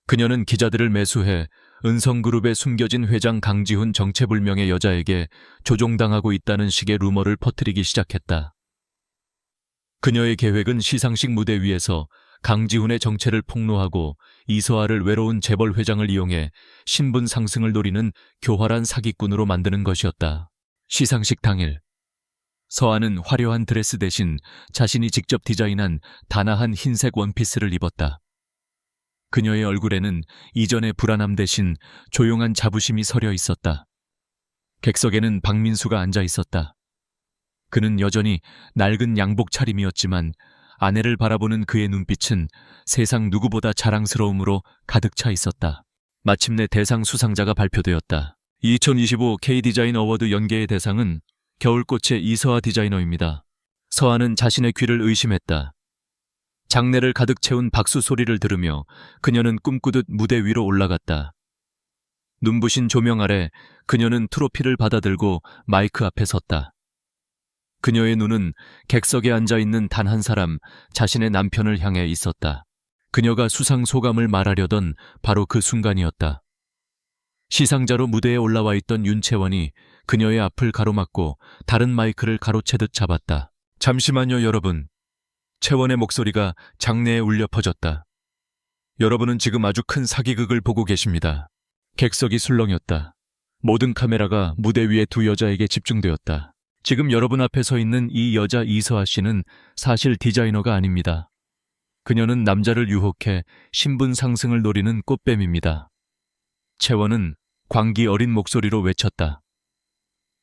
그녀는 기자들을 매수해 은성그룹에 숨겨진 회장 강지훈 정체불명의 여자에게 조종당하고 있다는 식의 루머를 퍼뜨리기 시작했다. 그녀의 계획은 시상식 무대 위에서 강지훈의 정체를 폭로하고 이서아를 외로운 재벌 회장을 이용해 신분 상승을 노리는 교활한 사기꾼으로 만드는 것이었다. 시상식 당일, 서아는 화려한 드레스 대신 자신이 직접 디자인한 단아한 흰색 원피스를 입었다. 그녀의 얼굴에는 이전의 불안함 대신 조용한 자부심이 서려 있었다. 객석에는 박민수가 앉아 있었다. 그는 여전히 낡은 양복 차림이었지만 아내를 바라보는 그의 눈빛은 세상 누구보다 자랑스러움으로 가득 차 있었다. 마침내 대상 수상자가 발표되었다. 2025 K디자인 어워드 연계의 대상은 겨울꽃의 이서아 디자이너입니다. 서아는 자신의 귀를 의심했다. 장내를 가득 채운 박수 소리를 들으며 그녀는 꿈꾸듯 무대 위로 올라갔다. 눈부신 조명 아래 그녀는 트로피를 받아들고 마이크 앞에 섰다. 그녀의 눈은 객석에 앉아있는 단 한 사람, 자신의 남편을 향해 있었다. 그녀가 수상 소감을 말하려던 바로 그 순간이었다. 시상자로 무대에 올라와 있던 윤채원이 그녀의 앞을 가로막고 다른 마이크를 가로채듯 잡았다. 잠시만요, 여러분. 채원의 목소리가 장내에 울려 퍼졌다. 여러분은 지금 아주 큰 사기극을 보고 계십니다. 객석이 술렁였다. 모든 카메라가 무대 위의 두 여자에게 집중되었다. 지금 여러분 앞에 서 있는 이 여자 이서아 씨는 사실 디자이너가 아닙니다. 그녀는 남자를 유혹해 신분 상승을 노리는 꽃뱀입니다. 채원은 광기 어린 목소리로 외쳤다.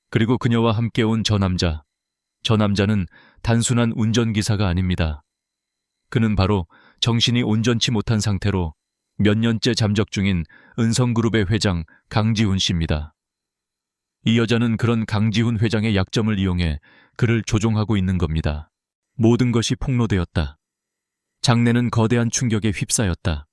그리고 그녀와 함께 온 저 남자는 단순한 운전기사가 아닙니다. 그는 바로 정신이 온전치 못한 상태로 몇 년째 잠적 중인 은성그룹의 회장 강지훈 씨입니다. 이 여자는 그런 강지훈 회장의 약점을 이용해 그를 조종하고 있는 겁니다. 모든 것이 폭로되었다. 장내는 거대한 충격에 휩싸였다.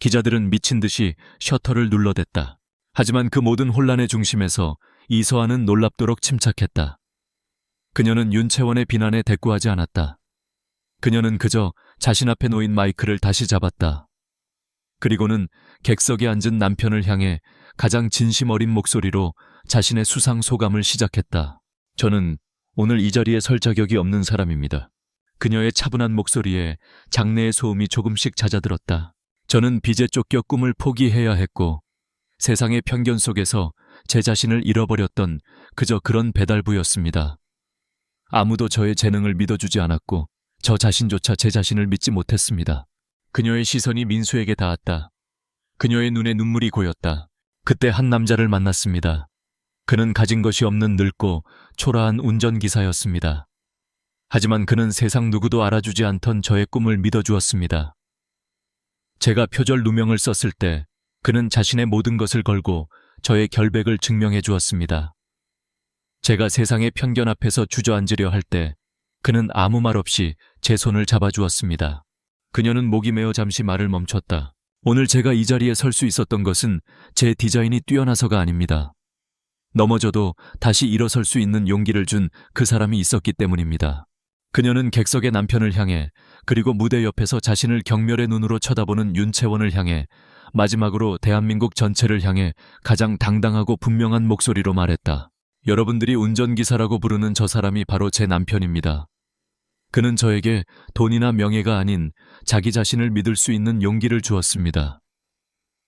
기자들은 미친 듯이 셔터를 눌러댔다. 하지만 그 모든 혼란의 중심에서 이서아는 놀랍도록 침착했다. 그녀는 윤채원의 비난에 대꾸하지 않았다. 그녀는 그저 자신 앞에 놓인 마이크를 다시 잡았다. 그리고는 객석에 앉은 남편을 향해 가장 진심 어린 목소리로 자신의 수상 소감을 시작했다. 저는 오늘 이 자리에 설 자격이 없는 사람입니다. 그녀의 차분한 목소리에 장내의 소음이 조금씩 잦아들었다. 저는 빚에 쫓겨 꿈을 포기해야 했고 세상의 편견 속에서 제 자신을 잃어버렸던 그저 그런 배달부였습니다. 아무도 저의 재능을 믿어주지 않았고 저 자신조차 제 자신을 믿지 못했습니다. 그녀의 시선이 민수에게 닿았다. 그녀의 눈에 눈물이 고였다. 그때 한 남자를 만났습니다. 그는 가진 것이 없는 늙고 초라한 운전기사였습니다. 하지만 그는 세상 누구도 알아주지 않던 저의 꿈을 믿어주었습니다. 제가 표절 누명을 썼을 때 그는 자신의 모든 것을 걸고 저의 결백을 증명해 주었습니다. 제가 세상의 편견 앞에서 주저앉으려 할 때 그는 아무 말 없이 제 손을 잡아주었습니다. 그녀는 목이 메어 잠시 말을 멈췄다. 오늘 제가 이 자리에 설 수 있었던 것은 제 디자인이 뛰어나서가 아닙니다. 넘어져도 다시 일어설 수 있는 용기를 준 그 사람이 있었기 때문입니다. 그녀는 객석의 남편을 향해, 그리고 무대 옆에서 자신을 경멸의 눈으로 쳐다보는 윤채원을 향해, 마지막으로 대한민국 전체를 향해 가장 당당하고 분명한 목소리로 말했다. 여러분들이 운전기사라고 부르는 저 사람이 바로 제 남편입니다. 그는 저에게 돈이나 명예가 아닌 자기 자신을 믿을 수 있는 용기를 주었습니다.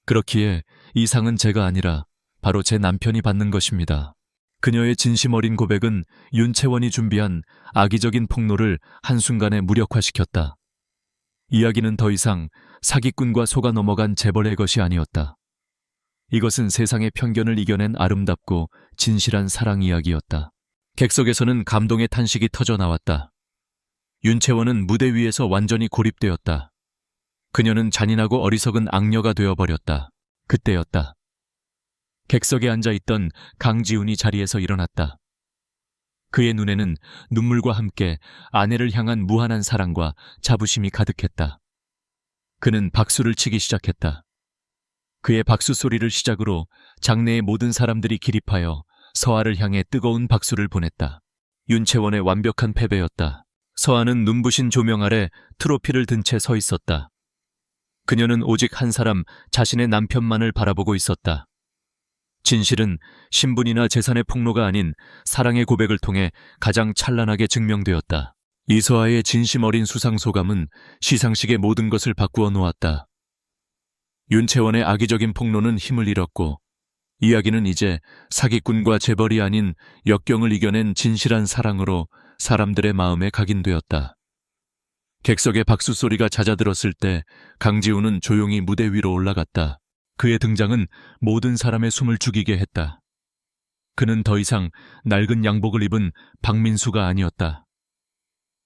그렇기에 이 상은 제가 아니라 바로 제 남편이 받는 것입니다. 그녀의 진심 어린 고백은 윤채원이 준비한 악의적인 폭로를 한순간에 무력화시켰다. 이야기는 더 이상 사기꾼과 속아 넘어간 재벌의 것이 아니었다. 이것은 세상의 편견을 이겨낸 아름답고 진실한 사랑 이야기였다. 객석에서는 감동의 탄식이 터져 나왔다. 윤채원은 무대 위에서 완전히 고립되었다. 그녀는 잔인하고 어리석은 악녀가 되어버렸다. 그때였다. 객석에 앉아있던 강지훈이 자리에서 일어났다. 그의 눈에는 눈물과 함께 아내를 향한 무한한 사랑과 자부심이 가득했다. 그는 박수를 치기 시작했다. 그의 박수 소리를 시작으로 장내의 모든 사람들이 기립하여 서아를 향해 뜨거운 박수를 보냈다. 윤채원의 완벽한 패배였다. 서아는 눈부신 조명 아래 트로피를 든 채 서 있었다. 그녀는 오직 한 사람, 자신의 남편만을 바라보고 있었다. 진실은 신분이나 재산의 폭로가 아닌 사랑의 고백을 통해 가장 찬란하게 증명되었다. 이서아의 진심 어린 수상소감은 시상식의 모든 것을 바꾸어 놓았다. 윤채원의 악의적인 폭로는 힘을 잃었고, 이야기는 이제 사기꾼과 재벌이 아닌 역경을 이겨낸 진실한 사랑으로 사람들의 마음에 각인되었다. 객석의 박수 소리가 잦아들었을 때 강지훈은 조용히 무대 위로 올라갔다. 그의 등장은 모든 사람의 숨을 죽이게 했다. 그는 더 이상 낡은 양복을 입은 박민수가 아니었다.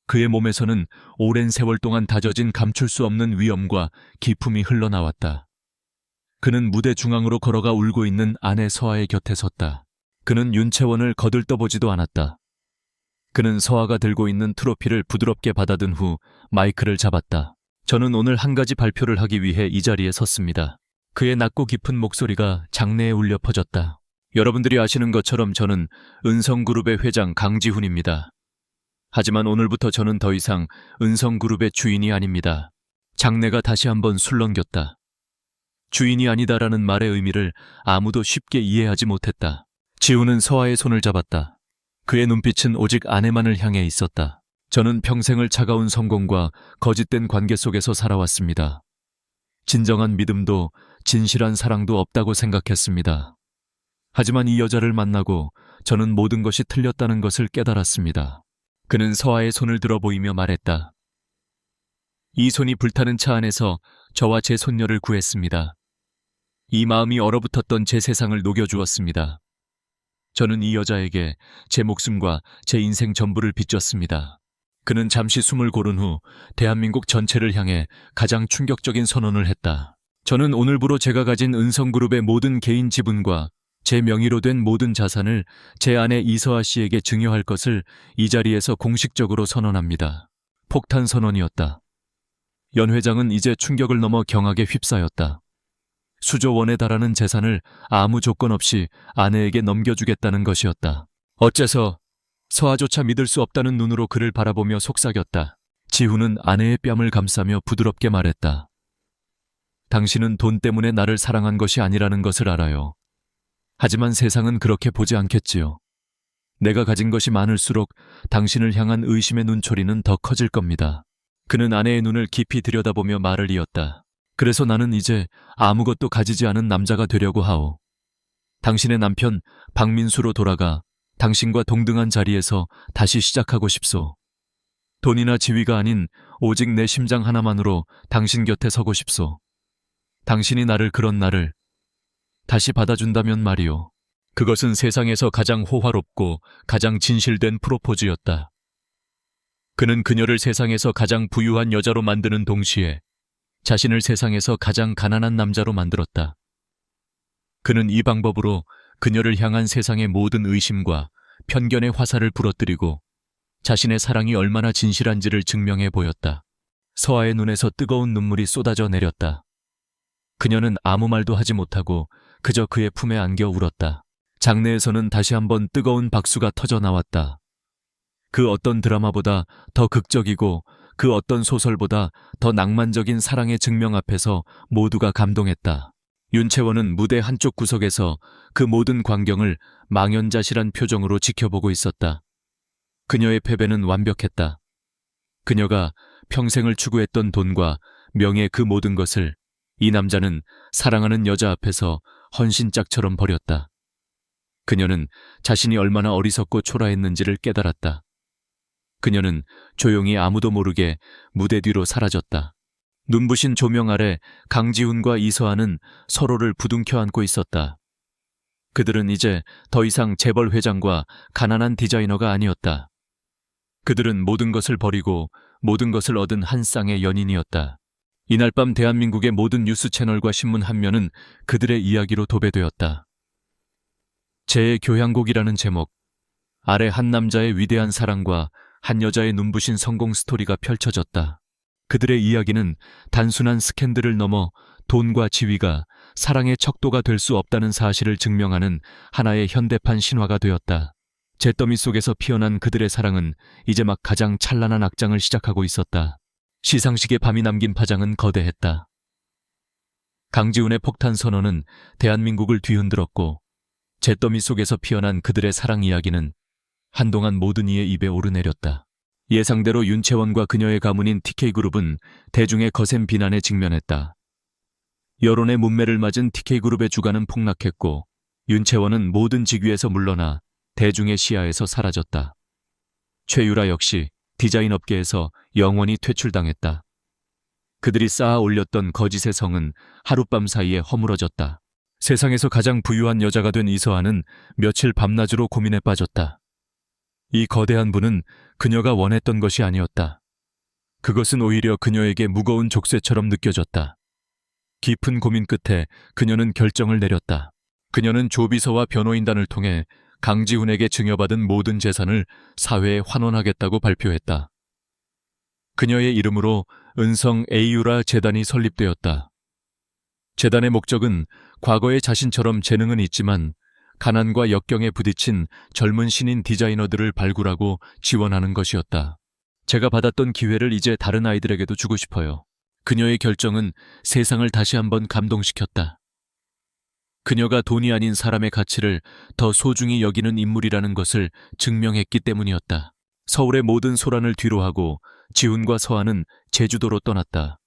그의 몸에서는 오랜 세월 동안 다져진 감출 수 없는 위엄과 기품이 흘러나왔다. 그는 무대 중앙으로 걸어가 울고 있는 아내 서아의 곁에 섰다. 그는 윤채원을 거들떠보지도 않았다. 그는 서아가 들고 있는 트로피를 부드럽게 받아든 후 마이크를 잡았다. 저는 오늘 한 가지 발표를 하기 위해 이 자리에 섰습니다. 그의 낮고 깊은 목소리가 장내에 울려 퍼졌다. 여러분들이 아시는 것처럼 저는 은성그룹의 회장 강지훈입니다. 하지만 오늘부터 저는 더 이상 은성그룹의 주인이 아닙니다. 장내가 다시 한번 술렁겼다. 주인이 아니다라는 말의 의미를 아무도 쉽게 이해하지 못했다. 지훈은 서아의 손을 잡았다. 그의 눈빛은 오직 아내만을 향해 있었다. 저는 평생을 차가운 성공과 거짓된 관계 속에서 살아왔습니다. 진정한 믿음도 진실한 사랑도 없다고 생각했습니다. 하지만 이 여자를 만나고 저는 모든 것이 틀렸다는 것을 깨달았습니다. 그는 서아의 손을 들어 보이며 말했다. 이 손이 불타는 차 안에서 저와 제 손녀를 구했습니다. 이 마음이 얼어붙었던 제 세상을 녹여주었습니다. 저는 이 여자에게 제 목숨과 제 인생 전부를 빚졌습니다. 그는 잠시 숨을 고른 후 대한민국 전체를 향해 가장 충격적인 선언을 했다. 저는 오늘부로 제가 가진 은성그룹의 모든 개인 지분과 제 명의로 된 모든 자산을 제 아내 이서아 씨에게 증여할 것을 이 자리에서 공식적으로 선언합니다. 폭탄 선언이었다. 연 회장은 이제 충격을 넘어 경악에 휩싸였다. 수조 원에 달하는 재산을 아무 조건 없이 아내에게 넘겨주겠다는 것이었다. 어째서 서아조차 믿을 수 없다는 눈으로 그를 바라보며 속삭였다. 지훈은 아내의 뺨을 감싸며 부드럽게 말했다. 당신은 돈 때문에 나를 사랑한 것이 아니라는 것을 알아요. 하지만 세상은 그렇게 보지 않겠지요. 내가 가진 것이 많을수록 당신을 향한 의심의 눈초리는 더 커질 겁니다. 그는 아내의 눈을 깊이 들여다보며 말을 이었다. 그래서 나는 이제 아무것도 가지지 않은 남자가 되려고 하오. 당신의 남편 박민수로 돌아가 당신과 동등한 자리에서 다시 시작하고 싶소. 돈이나 지위가 아닌 오직 내 심장 하나만으로 당신 곁에 서고 싶소. 당신이 그런 나를 다시 받아준다면 말이오. 그것은 세상에서 가장 호화롭고 가장 진실된 프로포즈였다. 그는 그녀를 세상에서 가장 부유한 여자로 만드는 동시에 자신을 세상에서 가장 가난한 남자로 만들었다. 그는 이 방법으로 그녀를 향한 세상의 모든 의심과 편견의 화살을 부러뜨리고 자신의 사랑이 얼마나 진실한지를 증명해 보였다. 서아의 눈에서 뜨거운 눈물이 쏟아져 내렸다. 그녀는 아무 말도 하지 못하고 그저 그의 품에 안겨 울었다. 장내에서는 다시 한번 뜨거운 박수가 터져 나왔다. 그 어떤 드라마보다 더 극적이고 그 어떤 소설보다 더 낭만적인 사랑의 증명 앞에서 모두가 감동했다. 윤채원은 무대 한쪽 구석에서 그 모든 광경을 망연자실한 표정으로 지켜보고 있었다. 그녀의 패배는 완벽했다. 그녀가 평생을 추구했던 돈과 명예 그 모든 것을 이 남자는 사랑하는 여자 앞에서 헌신짝처럼 버렸다. 그녀는 자신이 얼마나 어리석고 초라했는지를 깨달았다. 그녀는 조용히 아무도 모르게 무대 뒤로 사라졌다. 눈부신 조명 아래 강지훈과 이서아는 서로를 부둥켜 안고 있었다. 그들은 이제 더 이상 재벌 회장과 가난한 디자이너가 아니었다. 그들은 모든 것을 버리고 모든 것을 얻은 한 쌍의 연인이었다. 이날 밤 대한민국의 모든 뉴스 채널과 신문 한 면은 그들의 이야기로 도배되었다. 제 교향곡이라는 제목 아래 한 남자의 위대한 사랑과 한 여자의 눈부신 성공 스토리가 펼쳐졌다. 그들의 이야기는 단순한 스캔들을 넘어 돈과 지위가 사랑의 척도가 될 수 없다는 사실을 증명하는 하나의 현대판 신화가 되었다. 잿더미 속에서 피어난 그들의 사랑은 이제 막 가장 찬란한 악장을 시작하고 있었다. 시상식의 밤이 남긴 파장은 거대했다. 강지훈의 폭탄 선언은 대한민국을 뒤흔들었고 잿더미 속에서 피어난 그들의 사랑 이야기는 한동안 모든 이의 입에 오르내렸다. 예상대로 윤채원과 그녀의 가문인 TK그룹은 대중의 거센 비난에 직면했다. 여론의 문매를 맞은 TK그룹의 주가는 폭락했고 윤채원은 모든 직위에서 물러나 대중의 시야에서 사라졌다. 최유라 역시 디자인 업계에서 영원히 퇴출당했다. 그들이 쌓아 올렸던 거짓의 성은 하룻밤 사이에 허물어졌다. 세상에서 가장 부유한 여자가 된 이서아는 며칠 밤낮으로 고민에 빠졌다. 이 거대한 부는 그녀가 원했던 것이 아니었다. 그것은 오히려 그녀에게 무거운 족쇄처럼 느껴졌다. 깊은 고민 끝에 그녀는 결정을 내렸다. 그녀는 조비서와 변호인단을 통해 강지훈에게 증여받은 모든 재산을 사회에 환원하겠다고 발표했다. 그녀의 이름으로 은성 에이유라 재단이 설립되었다. 재단의 목적은 과거의 자신처럼 재능은 있지만 가난과 역경에 부딪힌 젊은 신인 디자이너들을 발굴하고 지원하는 것이었다. 제가 받았던 기회를 이제 다른 아이들에게도 주고 싶어요. 그녀의 결정은 세상을 다시 한번 감동시켰다. 그녀가 돈이 아닌 사람의 가치를 더 소중히 여기는 인물이라는 것을 증명했기 때문이었다. 서울의 모든 소란을 뒤로하고 지훈과 서아는 제주도로 떠났다.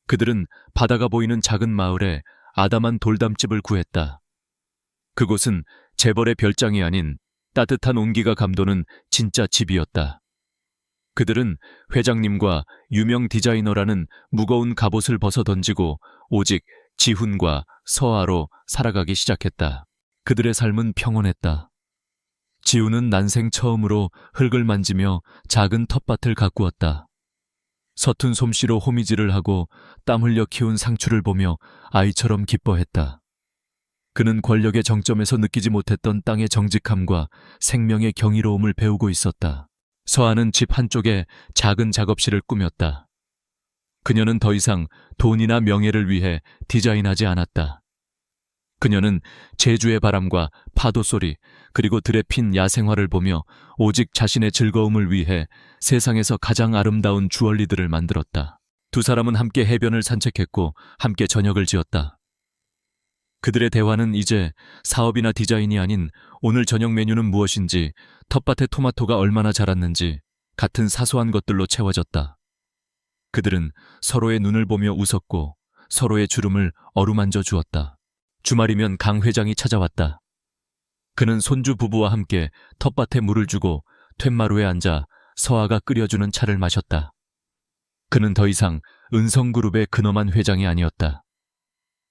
그들은 바다가 보이는 작은 마을에 아담한 돌담집을 구했다. 그곳은 재벌의 별장이 아닌 따뜻한 온기가 감도는 진짜 집이었다. 그들은 회장님과 유명 디자이너라는 무거운 갑옷을 벗어던지고 오직 지훈과 서아로 살아가기 시작했다. 그들의 삶은 평온했다. 지훈은 난생 처음으로 흙을 만지며 작은 텃밭을 가꾸었다. 서툰 솜씨로 호미질을 하고 땀 흘려 키운 상추를 보며 아이처럼 기뻐했다. 그는 권력의 정점에서 느끼지 못했던 땅의 정직함과 생명의 경이로움을 배우고 있었다. 서아는 집 한쪽에 작은 작업실을 꾸몄다. 그녀는 더 이상 돈이나 명예를 위해 디자인하지 않았다. 그녀는 제주의 바람과 파도 소리 그리고 들에 핀 야생화를 보며 오직 자신의 즐거움을 위해 세상에서 가장 아름다운 주얼리들을 만들었다. 두 사람은 함께 해변을 산책했고 함께 저녁을 지었다. 그들의 대화는 이제 사업이나 디자인이 아닌 오늘 저녁 메뉴는 무엇인지, 텃밭에 토마토가 얼마나 자랐는지 같은 사소한 것들로 채워졌다. 그들은 서로의 눈을 보며 웃었고 서로의 주름을 어루만져 주었다. 주말이면 강 회장이 찾아왔다. 그는 손주 부부와 함께 텃밭에 물을 주고 툇마루에 앉아 서아가 끓여주는 차를 마셨다. 그는 더 이상 은성그룹의 근엄한 회장이 아니었다.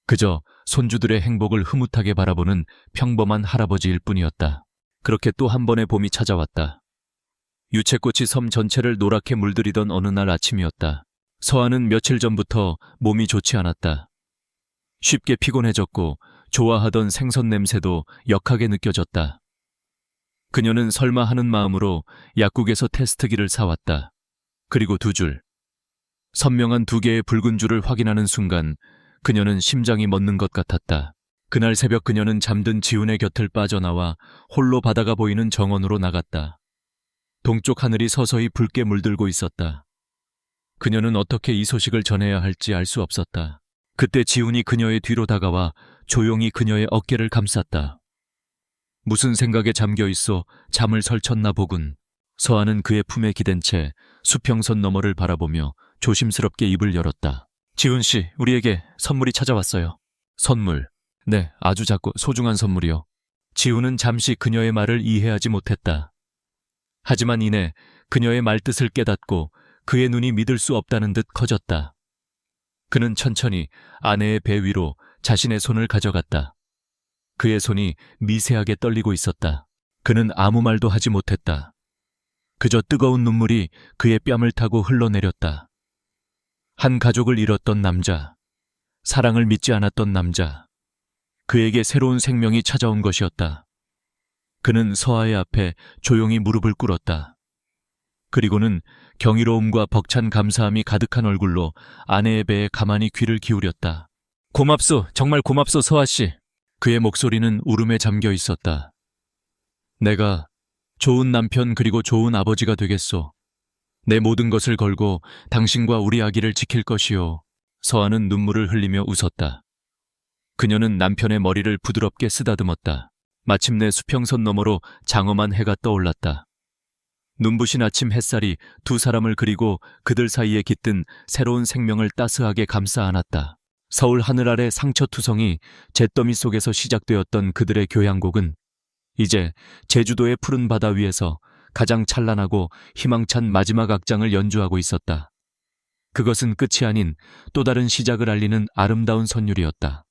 그저 손주들의 행복을 흐뭇하게 바라보는 평범한 할아버지일 뿐이었다. 그렇게 또 한 번의 봄이 찾아왔다. 유채꽃이 섬 전체를 노랗게 물들이던 어느 날 아침이었다. 서아는 며칠 전부터 몸이 좋지 않았다. 쉽게 피곤해졌고 좋아하던 생선 냄새도 역하게 느껴졌다. 그녀는 설마 하는 마음으로 약국에서 테스트기를 사왔다. 그리고 두 줄. 선명한 두 개의 붉은 줄을 확인하는 순간 그녀는 심장이 멎는 것 같았다. 그날 새벽 그녀는 잠든 지훈의 곁을 빠져나와 홀로 바다가 보이는 정원으로 나갔다. 동쪽 하늘이 서서히 붉게 물들고 있었다. 그녀는 어떻게 이 소식을 전해야 할지 알 수 없었다. 그때 지훈이 그녀의 뒤로 다가와 조용히 그녀의 어깨를 감쌌다. 무슨 생각에 잠겨 있어 잠을 설쳤나 보군. 서아는 그의 품에 기댄 채 수평선 너머를 바라보며 조심스럽게 입을 열었다. 지훈 씨, 우리에게 선물이 찾아왔어요. 선물? 네, 아주 작고 소중한 선물이요. 지훈은 잠시 그녀의 말을 이해하지 못했다. 하지만 이내 그녀의 말뜻을 깨닫고 그의 눈이 믿을 수 없다는 듯 커졌다. 그는 천천히 아내의 배 위로 자신의 손을 가져갔다. 그의 손이 미세하게 떨리고 있었다. 그는 아무 말도 하지 못했다. 그저 뜨거운 눈물이 그의 뺨을 타고 흘러내렸다. 한 가족을 잃었던 남자, 사랑을 믿지 않았던 남자, 그에게 새로운 생명이 찾아온 것이었다. 그는 서아의 앞에 조용히 무릎을 꿇었다. 그리고는 경이로움과 벅찬 감사함이 가득한 얼굴로 아내의 배에 가만히 귀를 기울였다. 고맙소, 정말 고맙소, 서아 씨. 그의 목소리는 울음에 잠겨 있었다. 내가 좋은 남편 그리고 좋은 아버지가 되겠소. 내 모든 것을 걸고 당신과 우리 아기를 지킬 것이요. 서아는 눈물을 흘리며 웃었다. 그녀는 남편의 머리를 부드럽게 쓰다듬었다. 마침내 수평선 너머로 장엄한 해가 떠올랐다. 눈부신 아침 햇살이 두 사람을 그리고 그들 사이에 깃든 새로운 생명을 따스하게 감싸 안았다. 서울 하늘 아래 상처투성이 잿더미 속에서 시작되었던 그들의 교향곡은 이제 제주도의 푸른 바다 위에서 가장 찬란하고 희망찬 마지막 악장을 연주하고 있었다. 그것은 끝이 아닌 또 다른 시작을 알리는 아름다운 선율이었다.